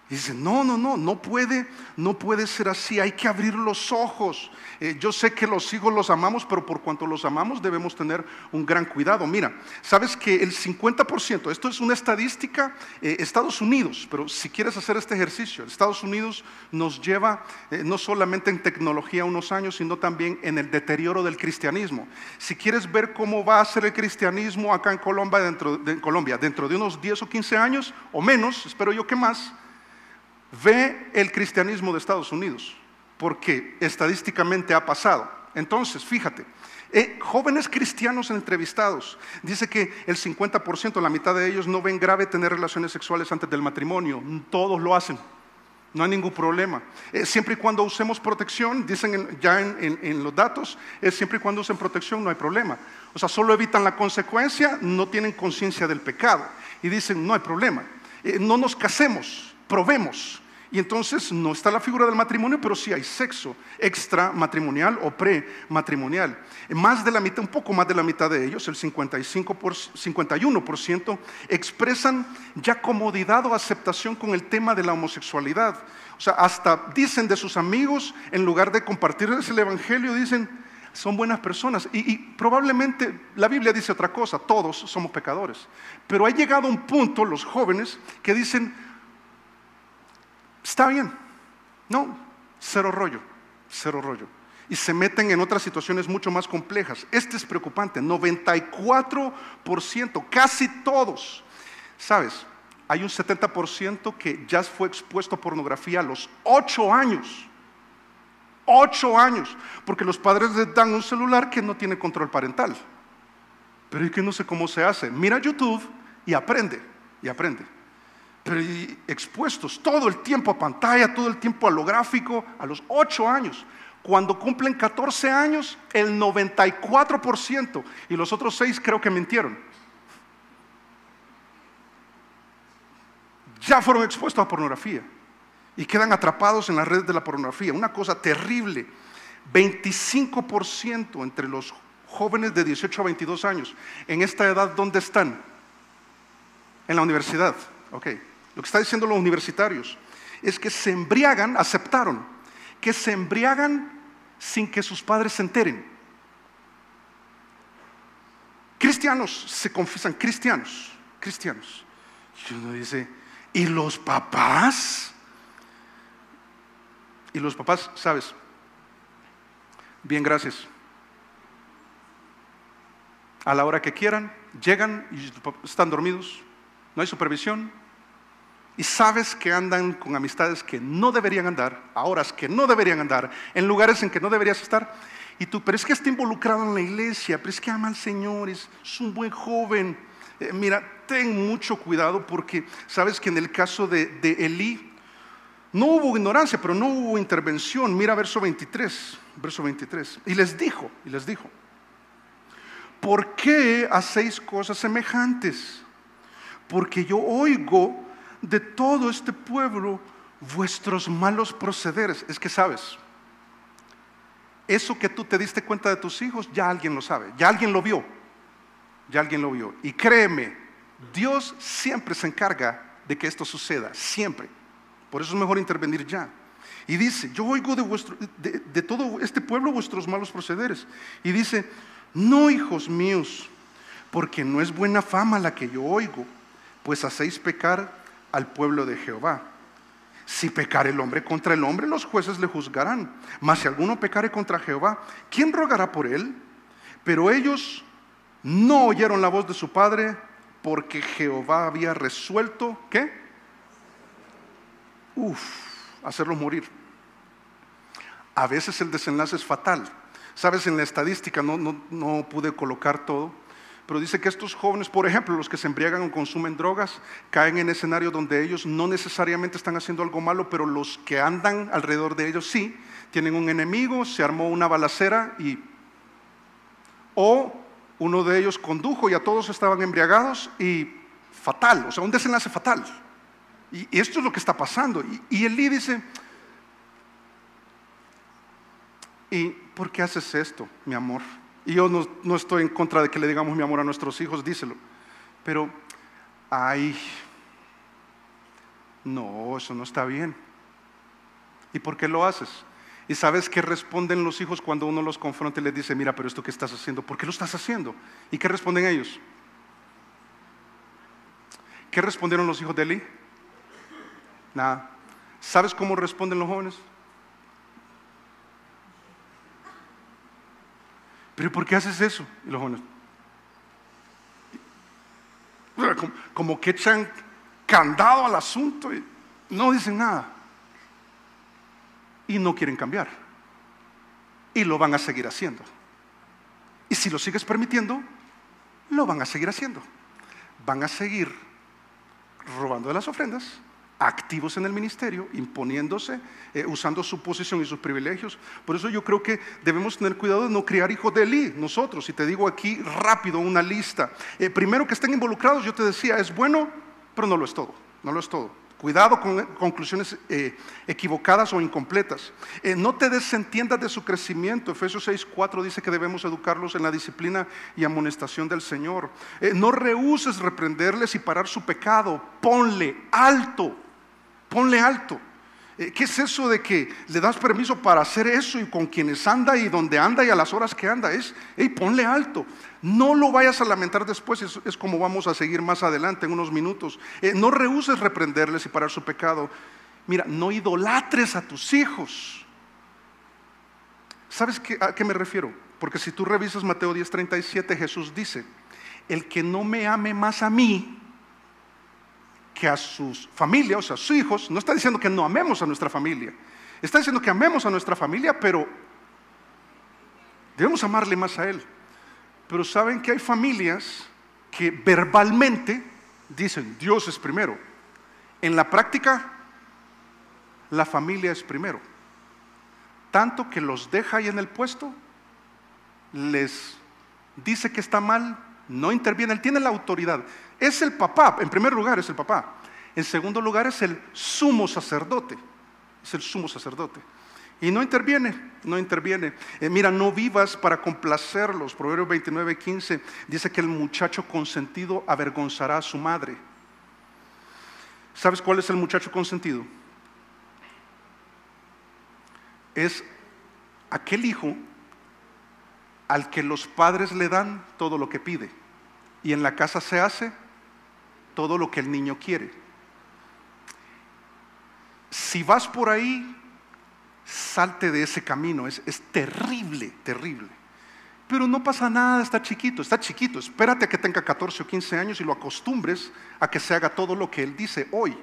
Y dice, no puede ser así, hay que abrir los ojos. Yo sé que los hijos los amamos, pero por cuanto los amamos debemos tener un gran cuidado. Mira, sabes que el 50%, esto es una estadística, Estados Unidos, pero si quieres hacer este ejercicio, Estados Unidos nos lleva no solamente en tecnología unos años, sino también en el deterioro del cristianismo. Si quieres ver cómo va a ser el cristianismo acá en Colombia, dentro de unos 10 o 15 años, o menos, espero yo que más, ve el cristianismo de Estados Unidos, porque estadísticamente ha pasado. Entonces, fíjate, jóvenes cristianos entrevistados, dice que el 50%, la mitad de ellos no ven grave tener relaciones sexuales antes del matrimonio. Todos lo hacen, no hay ningún problema. Siempre y cuando usemos protección, dicen ya en los datos, siempre y cuando usen protección no hay problema. O sea, solo evitan la consecuencia, no tienen conciencia del pecado. Y dicen, no hay problema, no nos casemos, probemos. Y entonces no está la figura del matrimonio, pero sí hay sexo extramatrimonial o prematrimonial. Más de la mitad, un poco más de la mitad de ellos, el 51%, expresan ya comodidad o aceptación con el tema de la homosexualidad. O sea, hasta dicen de sus amigos, en lugar de compartirles el evangelio, dicen, son buenas personas. Y probablemente la Biblia dice otra cosa, todos somos pecadores. Pero ha llegado un punto, los jóvenes, que dicen, está bien, no, cero rollo. Y se meten en otras situaciones mucho más complejas. Este es preocupante, 94%, casi todos. ¿Sabes? Hay un 70% que ya fue expuesto a pornografía a los 8 años. 8 años, porque los padres les dan un celular que no tiene control parental. Pero es que no sé cómo se hace. Mira YouTube y aprende, y aprende. Pero expuestos todo el tiempo a pantalla, todo el tiempo a lo gráfico, a los 8 años. Cuando cumplen 14 años, el 94%, y los otros 6 creo que mintieron, ya fueron expuestos a pornografía y quedan atrapados en las redes de la pornografía. Una cosa terrible. 25% entre los jóvenes de 18 a 22 años. En esta edad, ¿dónde están? En la universidad. Ok. Lo que están diciendo los universitarios es que se embriagan, aceptaron, que se embriagan sin que sus padres se enteren. Cristianos se confiesan, cristianos. Y uno dice, ¿y los papás? Y los papás, ¿sabes? Bien, gracias. A la hora que quieran, llegan y están dormidos, no hay supervisión. Y sabes que andan con amistades que no deberían andar, a horas que no deberían andar, en lugares en que no deberías estar. Y tú, pero es que está involucrado en la iglesia, pero es que ama al Señor, es un buen joven. Mira, ten mucho cuidado porque sabes que en el caso de Elí no hubo ignorancia, pero no hubo intervención. Mira verso 23. Y les dijo, ¿por qué hacéis cosas semejantes? Porque yo oigo de todo este pueblo vuestros malos procederes. Es que sabes, eso que tú te diste cuenta de tus hijos, ya alguien lo sabe, ya alguien lo vio. Y créeme, Dios siempre se encarga de que esto suceda, siempre. Por eso es mejor intervenir ya. Y dice, yo oigo de todo este pueblo vuestros malos procederes. Y dice, no, hijos míos, porque no es buena fama la que yo oigo, pues hacéis pecar al pueblo de Jehová. Si pecare el hombre contra el hombre, los jueces le juzgarán. Mas si alguno pecare contra Jehová, ¿quién rogará por él? Pero ellos no oyeron la voz de su padre, porque Jehová había resuelto, ¿qué? Hacerlos morir. A veces el desenlace es fatal. Sabes, en la estadística no pude colocar todo, pero dice que estos jóvenes, por ejemplo, los que se embriagan o consumen drogas, caen en escenarios donde ellos no necesariamente están haciendo algo malo, pero los que andan alrededor de ellos sí, tienen un enemigo, se armó una balacera o uno de ellos condujo y a todos estaban embriagados y fatal, o sea, un desenlace fatal. Y esto es lo que está pasando. Y Elí dice, ¿y por qué haces esto, mi amor? Y yo no estoy en contra de que le digamos mi amor a nuestros hijos, díselo. Pero, no, eso no está bien. ¿Y por qué lo haces? ¿Y sabes qué responden los hijos cuando uno los confronta y les dice, mira, pero esto que estás haciendo, ¿por qué lo estás haciendo? ¿Y qué responden ellos? ¿Qué respondieron los hijos de Elí? Nada. ¿Sabes cómo responden los jóvenes? ¿Pero por qué haces eso? Y los jóvenes, como que echan candado al asunto y no dicen nada. Y no quieren cambiar. Y lo van a seguir haciendo. Y si lo sigues permitiendo, lo van a seguir haciendo. Van a seguir robando de las ofrendas, activos en el ministerio, imponiéndose, usando su posición y sus privilegios. Por eso yo creo que debemos tener cuidado de no criar hijos de Elí, nosotros. Y te digo aquí rápido una lista. Primero, que estén involucrados, yo te decía, es bueno, pero no lo es todo. Cuidado con conclusiones equivocadas o incompletas. No te desentiendas de su crecimiento. Efesios 6:4 dice que debemos educarlos en la disciplina y amonestación del Señor. No rehúses reprenderles y parar su pecado. Ponle alto. ¿Qué es eso de que le das permiso para hacer eso y con quienes anda y donde anda y a las horas que anda? Ponle alto. No lo vayas a lamentar después, es como vamos a seguir más adelante en unos minutos. No rehúses reprenderles y parar su pecado. Mira, no idolatres a tus hijos. ¿Sabes a qué me refiero? Porque si tú revisas Mateo 10:37, Jesús dice, el que no me ame más a mí que a sus familias, o sea, a sus hijos, no está diciendo que no amemos a nuestra familia, está diciendo que amemos a nuestra familia, pero debemos amarle más a él. Pero saben que hay familias que verbalmente dicen Dios es primero. En la práctica, la familia es primero. Tanto que los deja ahí en el puesto, les dice que está mal, no interviene, él tiene la autoridad. Es el papá, en primer lugar es el papá. En segundo lugar es el sumo sacerdote. Es el sumo sacerdote. Y no interviene. Mira, no vivas para complacerlos. Proverbios 29:15 dice que el muchacho consentido avergonzará a su madre. ¿Sabes cuál es el muchacho consentido? Es aquel hijo al que los padres le dan todo lo que pide. Y en la casa se hace todo lo que el niño quiere. Si vas por ahí, salte de ese camino. Es terrible, terrible. Pero no pasa nada, está chiquito. Espérate a que tenga 14 o 15 años y lo acostumbres a que se haga todo lo que él dice hoy.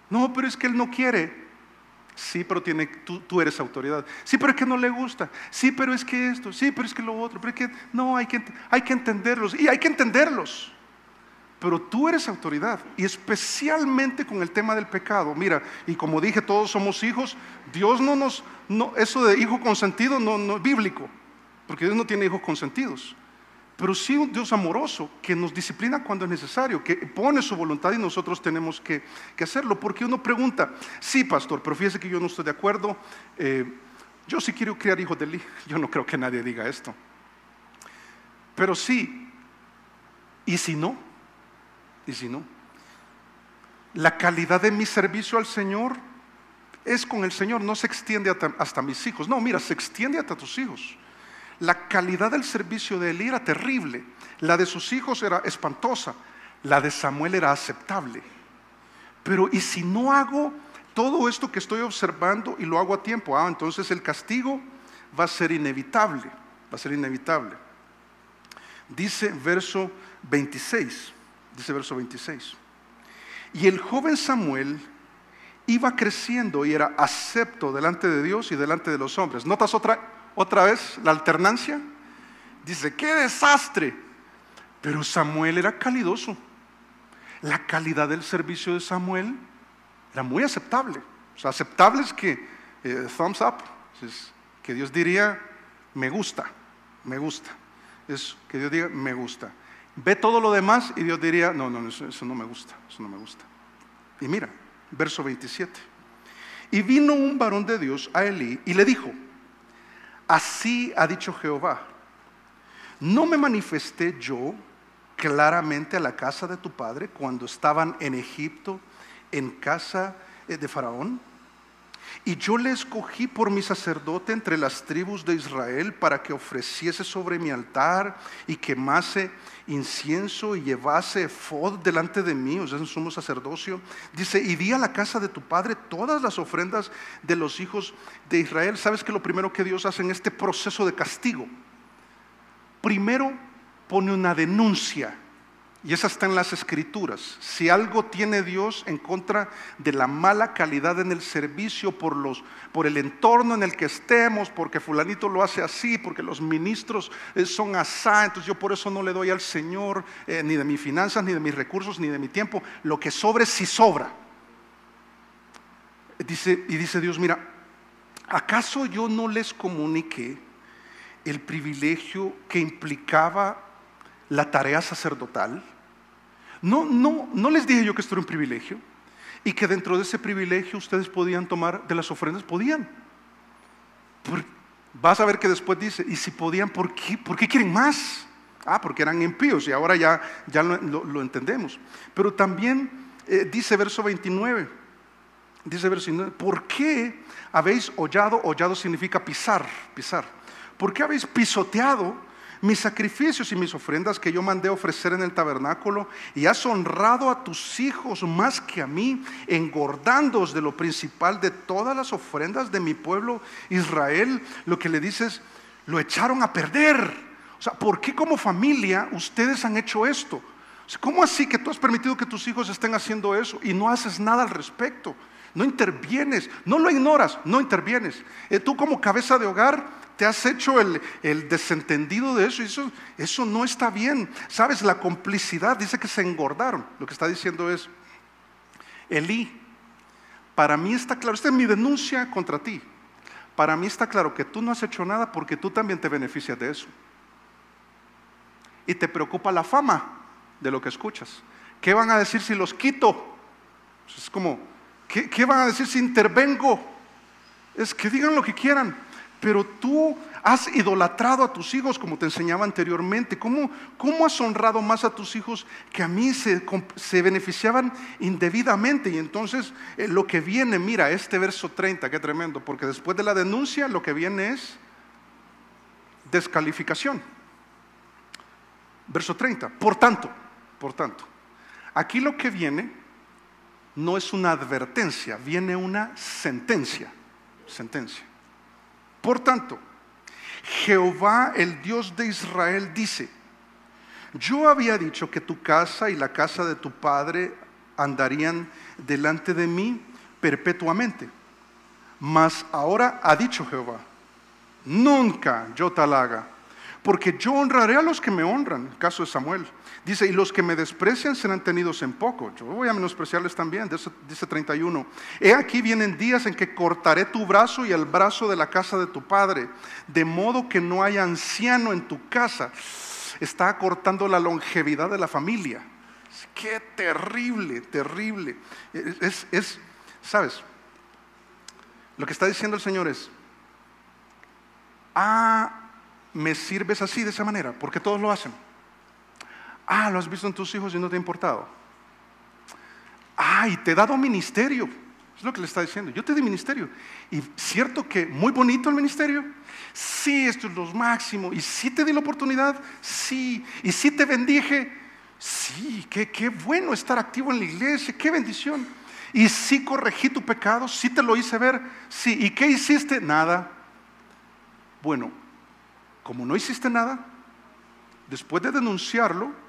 No, pero es que él no quiere. Sí, pero tú eres autoridad. Sí, pero es que no le gusta. Sí, pero es que esto. Sí, pero es que lo otro. Pero es que no, hay que entenderlos. Y hay que entenderlos. Pero tú eres autoridad. Y especialmente con el tema del pecado. Mira, y como dije, todos somos hijos. Dios eso de hijo consentido no es bíblico. Porque Dios no tiene hijos consentidos. Pero sí un Dios amoroso que nos disciplina cuando es necesario, que pone su voluntad y nosotros tenemos que hacerlo. Porque uno pregunta, sí, pastor, pero fíjese que yo no estoy de acuerdo. Yo sí quiero criar hijos de Eli. Yo no creo que nadie diga esto. Pero sí, ¿y si no? La calidad de mi servicio al Señor es con el Señor, no se extiende hasta mis hijos. No, mira, se extiende hasta tus hijos. La calidad del servicio de Elí era terrible. La de sus hijos era espantosa. La de Samuel era aceptable. Pero ¿y si no hago todo esto que estoy observando y lo hago a tiempo? Entonces el castigo va a ser inevitable. Dice verso 26. Y el joven Samuel iba creciendo y era acepto delante de Dios y delante de los hombres. ¿Notas otra vez la alternancia? Dice, ¡qué desastre! Pero Samuel era calidoso. La calidad del servicio de Samuel era muy aceptable. O sea, aceptable es que thumbs up, es que Dios diría, me gusta. Es que Dios diga, me gusta. Ve todo lo demás y Dios diría, no, eso no me gusta. Y mira, verso 27. Y vino un varón de Dios a Elí y le dijo, así ha dicho Jehová, ¿no me manifesté yo claramente a la casa de tu padre cuando estaban en Egipto, en casa de Faraón? Y yo le escogí por mi sacerdote entre las tribus de Israel para que ofreciese sobre mi altar y quemase incienso y llevase efod delante de mí, o sea, es un sumo sacerdocio. Dice, y di a la casa de tu padre todas las ofrendas de los hijos de Israel. ¿Sabes que lo primero que Dios hace en este proceso de castigo? Primero pone una denuncia. Y esa está en las Escrituras. Si algo tiene Dios en contra de la mala calidad en el servicio por el entorno en el que estemos, porque fulanito lo hace así, porque los ministros son asá, entonces yo por eso no le doy al Señor ni de mis finanzas, ni de mis recursos, ni de mi tiempo. Lo que sobre sí sobra. Dice Dios, mira, ¿acaso yo no les comuniqué el privilegio que implicaba la tarea sacerdotal? No les dije yo que esto era un privilegio y que dentro de ese privilegio ustedes podían tomar de las ofrendas. Podían. Vas a ver que después dice, y si podían, ¿por qué quieren más? Porque eran impíos y ahora ya lo entendemos. Pero también dice verso 29, ¿por qué habéis hollado? Hollado significa pisar. ¿Por qué habéis pisoteado mis sacrificios y mis ofrendas que yo mandé ofrecer en el tabernáculo? Y has honrado a tus hijos más que a mí, engordándoos de lo principal de todas las ofrendas de mi pueblo Israel. Lo que le dices, lo echaron a perder. O sea, ¿por qué como familia ustedes han hecho esto? O sea, ¿cómo así que tú has permitido que tus hijos estén haciendo eso y no haces nada al respecto? No intervienes, no lo ignoras, no intervienes. Tú como cabeza de hogar te has hecho el desentendido de eso, y eso no está bien. Sabes, la complicidad, dice que se engordaron. Lo que está diciendo es, Elí, para mí está claro, esta es mi denuncia contra ti. Para mí está claro que tú no has hecho nada porque tú también te beneficias de eso. Y te preocupa la fama de lo que escuchas. ¿Qué van a decir si los quito? Es como, ¿qué van a decir si intervengo? Es que digan lo que quieran, pero tú has idolatrado a tus hijos, como te enseñaba anteriormente. ¿Cómo has honrado más a tus hijos que a mí? Se beneficiaban indebidamente. Y entonces lo que viene, mira, este verso 30, qué tremendo, porque después de la denuncia lo que viene es descalificación. Verso 30, por tanto, aquí lo que viene no es una advertencia, viene una sentencia. Por tanto, Jehová, el Dios de Israel, dice: yo había dicho que tu casa y la casa de tu padre andarían delante de mí perpetuamente. Mas ahora ha dicho Jehová: nunca yo tal haga, porque yo honraré a los que me honran. El caso de Samuel. Dice, y los que me desprecian serán tenidos en poco. Yo voy a menospreciarles también. Dice 31. He aquí vienen días en que cortaré tu brazo y el brazo de la casa de tu padre, de modo que no haya anciano en tu casa. Está cortando la longevidad de la familia. Qué terrible, terrible. ¿Sabes? Lo que está diciendo el Señor es, me sirves así, de esa manera, porque todos lo hacen. Lo has visto en tus hijos y no te ha importado. Y te he dado ministerio. Es lo que le está diciendo. Yo te di ministerio. Y cierto que muy bonito el ministerio. Sí, esto es lo máximo. Y sí te di la oportunidad. Sí. Y sí te bendije. Sí, qué bueno estar activo en la iglesia. Qué bendición. Y sí corregí tu pecado. Sí te lo hice ver. Sí. ¿Y qué hiciste? Nada. Bueno, como no hiciste nada, después de denunciarlo,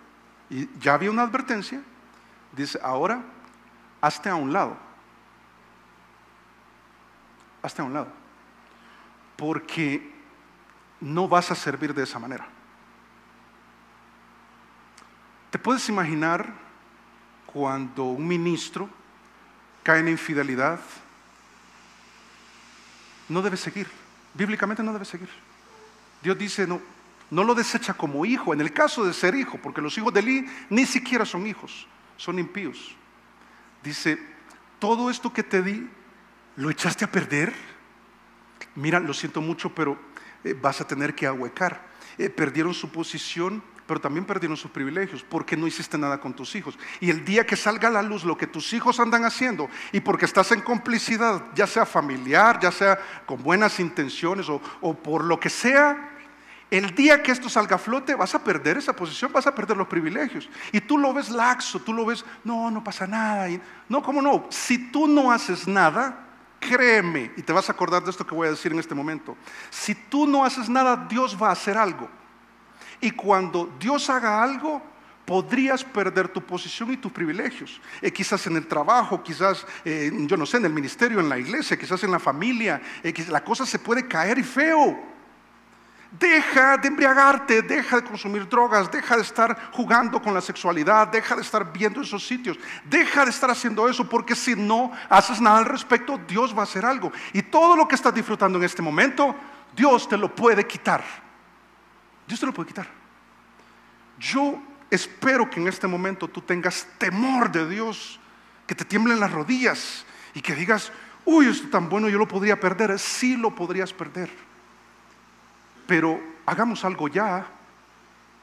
y ya había una advertencia, dice, ahora hazte a un lado. Hazte a un lado. Porque no vas a servir de esa manera. ¿Te puedes imaginar cuando un ministro cae en infidelidad? No debe seguir. Bíblicamente no debe seguir. Dios dice, no lo desecha como hijo, en el caso de ser hijo, porque los hijos de Elí ni siquiera son hijos, son impíos. Dice, todo esto que te di, ¿lo echaste a perder? Mira, lo siento mucho, pero vas a tener que ahuecar. Perdieron su posición, pero también perdieron sus privilegios, porque no hiciste nada con tus hijos. Y el día que salga a la luz lo que tus hijos andan haciendo, y porque estás en complicidad, ya sea familiar, ya sea con buenas intenciones o por lo que sea, el día que esto salga a flote, vas a perder esa posición, vas a perder los privilegios. Y tú lo ves laxo, tú lo ves, no pasa nada. No, ¿cómo no? Si tú no haces nada, créeme, y te vas a acordar de esto que voy a decir en este momento. Si tú no haces nada, Dios va a hacer algo. Y cuando Dios haga algo, podrías perder tu posición y tus privilegios. Quizás en el trabajo, quizás, yo no sé, en el ministerio, en la iglesia, quizás en la familia. La cosa se puede caer y feo. Deja de embriagarte, deja de consumir drogas, deja de estar jugando con la sexualidad, deja de estar viendo esos sitios, deja de estar haciendo eso, porque si no haces nada al respecto, Dios va a hacer algo. Y todo lo que estás disfrutando en este momento, Dios te lo puede quitar. Dios te lo puede quitar. Yo espero que en este momento tú tengas temor de Dios, que te tiemblen las rodillas y que digas, uy, esto es tan bueno, yo lo podría perder. Sí lo podrías perder. Pero hagamos algo ya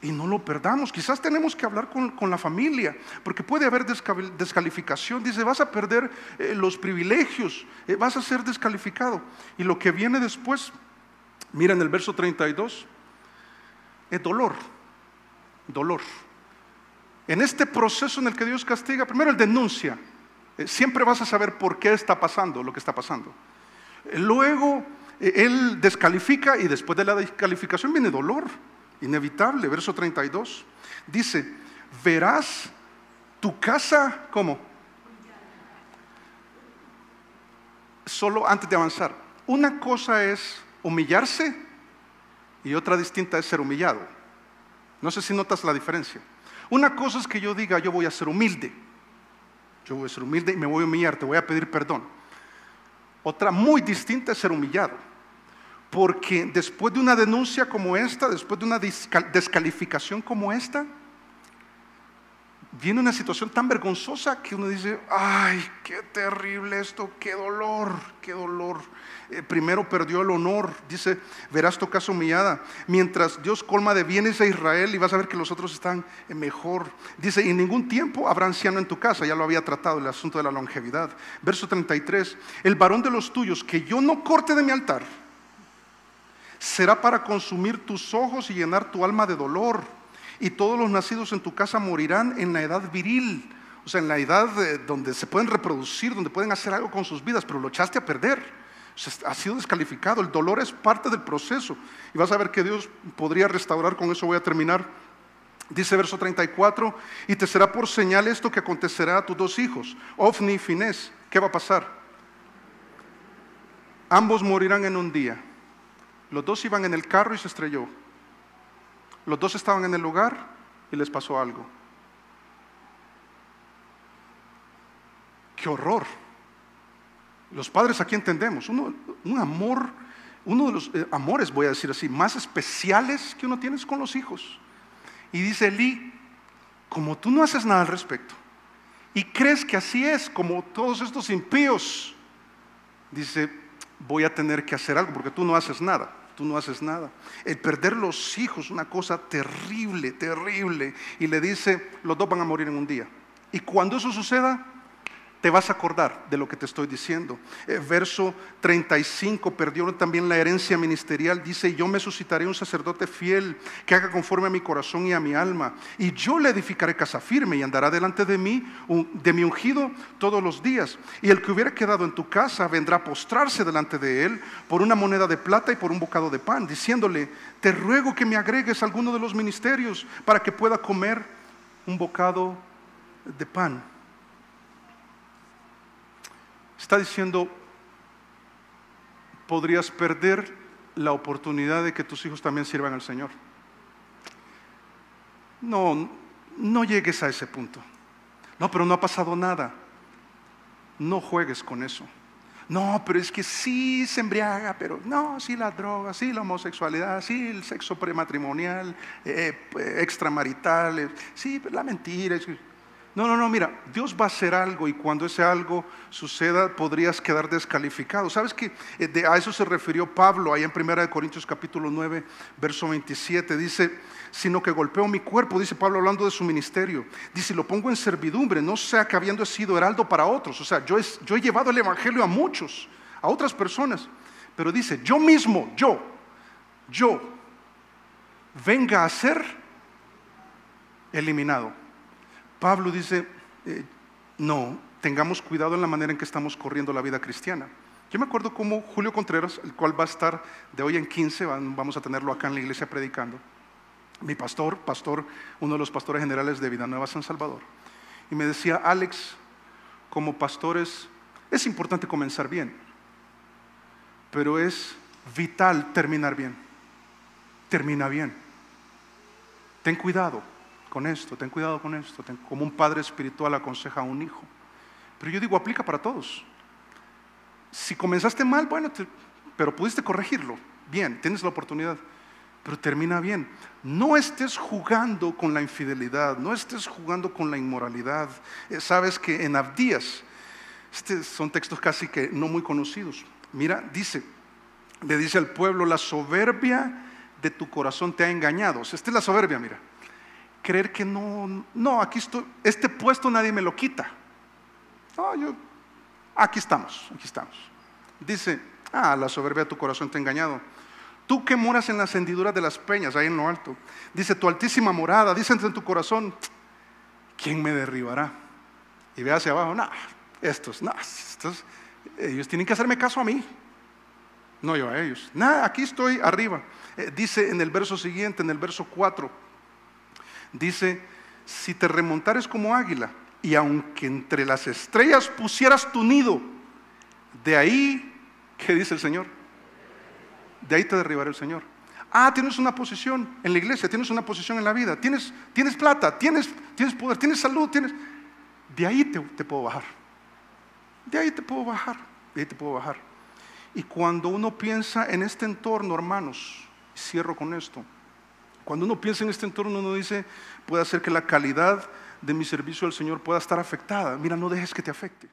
y no lo perdamos. Quizás tenemos que hablar con la familia, porque puede haber descalificación. Dice, vas a perder los privilegios, vas a ser descalificado. Y lo que viene después, mira en el verso 32, es dolor. En este proceso en el que Dios castiga, primero Él denuncia. Siempre vas a saber por qué está pasando lo que está pasando. Luego Él descalifica, y después de la descalificación viene dolor, inevitable. Verso 32 dice, verás tu casa, ¿cómo? solo antes de avanzar, una cosa es humillarse y otra distinta es ser humillado. No sé si notas la diferencia. Una cosa es que yo diga, yo voy a ser humilde. Yo voy a ser humilde y me voy a humillar, te voy a pedir perdón. Otra muy distinta es ser humillado. Porque después de una denuncia como esta, después de una descalificación como esta, viene una situación tan vergonzosa que uno dice, ay, qué terrible esto, qué dolor, qué dolor. Primero perdió el honor, dice, verás tu casa humillada, mientras Dios colma de bienes a Israel y vas a ver que los otros están mejor. Dice, y en ningún tiempo habrá anciano en tu casa, ya lo había tratado el asunto de la longevidad. Verso 33, el varón de los tuyos que yo no corte de mi altar, será para consumir tus ojos y llenar tu alma de dolor. Y todos los nacidos en tu casa morirán en la edad viril, o sea, en la edad donde se pueden reproducir, donde pueden hacer algo con sus vidas, pero lo echaste a perder, o sea, ha sido descalificado. El dolor es parte del proceso y vas a ver que Dios podría restaurar. Con eso voy a terminar. Dice verso 34, y te será por señal esto que acontecerá a tus dos hijos, Ofni y Finés. ¿Qué va a pasar? Ambos morirán en un día. Los dos iban en el carro y se estrelló. Los dos estaban en el lugar y les pasó algo. ¡Qué horror! Los padres aquí entendemos. Uno de los amores, voy a decir así, más especiales que uno tiene es con los hijos. Y dice Elí, como tú no haces nada al respecto y crees que así es, como todos estos impíos, dice, voy a tener que hacer algo porque tú no haces nada. Tú no haces nada. El perder los hijos, una cosa terrible, terrible. Y le dice, los dos van a morir en un día. Y cuando eso suceda, te vas a acordar de lo que te estoy diciendo. Verso 35, perdió también la herencia ministerial. Dice, yo me suscitaré un sacerdote fiel que haga conforme a mi corazón y a mi alma. Y yo le edificaré casa firme y andará delante de mí, de mi ungido, todos los días. Y el que hubiera quedado en tu casa vendrá a postrarse delante de él por una moneda de plata y por un bocado de pan, diciéndole, te ruego que me agregues alguno de los ministerios para que pueda comer un bocado de pan. Está diciendo, podrías perder la oportunidad de que tus hijos también sirvan al Señor. No llegues a ese punto. No, pero no ha pasado nada. No juegues con eso. No, pero es que sí se embriaga, pero no, sí la droga, sí la homosexualidad, sí el sexo prematrimonial, extramarital, sí la mentira. No, mira, Dios va a hacer algo y cuando ese algo suceda podrías quedar descalificado. ¿Sabes que a eso se refirió Pablo ahí en 1 Corintios capítulo 9, verso 27? Dice, sino que golpeo mi cuerpo, dice Pablo hablando de su ministerio. Dice, lo pongo en servidumbre, no sea que habiendo sido heraldo para otros. O sea, yo he llevado el evangelio a muchos, a otras personas. Pero dice, yo mismo, yo, venga a ser eliminado. Pablo dice, no, tengamos cuidado en la manera en que estamos corriendo la vida cristiana. Yo me acuerdo como Julio Contreras, el cual va a estar de hoy en 15, vamos a tenerlo acá en la iglesia predicando. Mi pastor, uno de los pastores generales de Vida Nueva San Salvador. Y me decía, Alex, como pastores es importante comenzar bien, pero es vital terminar bien. Termina bien. Ten cuidado con esto, ten cuidado con esto. Como un padre espiritual aconseja a un hijo. Pero yo digo, aplica para todos. Si comenzaste mal, bueno, pero pudiste corregirlo. Bien, tienes la oportunidad. Pero termina bien. No estés jugando con la infidelidad, no estés jugando con la inmoralidad. Sabes que en Abdías, son textos casi que no muy conocidos. Mira, le dice al pueblo, la soberbia de tu corazón te ha engañado. O sea, esta es la soberbia, mira. Creer que no, aquí estoy, este puesto nadie me lo quita. No, aquí estamos. Dice, la soberbia de tu corazón te ha engañado. Tú que moras en las hendiduras de las peñas, ahí en lo alto. Dice, tu altísima morada, dice en tu corazón, ¿quién me derribará? Y ve hacia abajo, estos, ellos tienen que hacerme caso a mí, no yo a ellos. Aquí estoy arriba. Dice en el verso siguiente, en el verso 4, dice, si te remontares como águila y aunque entre las estrellas pusieras tu nido, De ahí, ¿qué dice el Señor? De ahí te derribará el Señor. Ah, tienes una posición en la iglesia, tienes una posición en la vida, tienes plata, tienes poder, tienes salud, de ahí te puedo bajar. De ahí te puedo bajar, de ahí te puedo bajar. Y cuando uno piensa en este entorno, hermanos, cierro con esto. Cuando uno piensa en este entorno, uno dice, puede hacer que la calidad de mi servicio al Señor pueda estar afectada. Mira, no dejes que te afecte.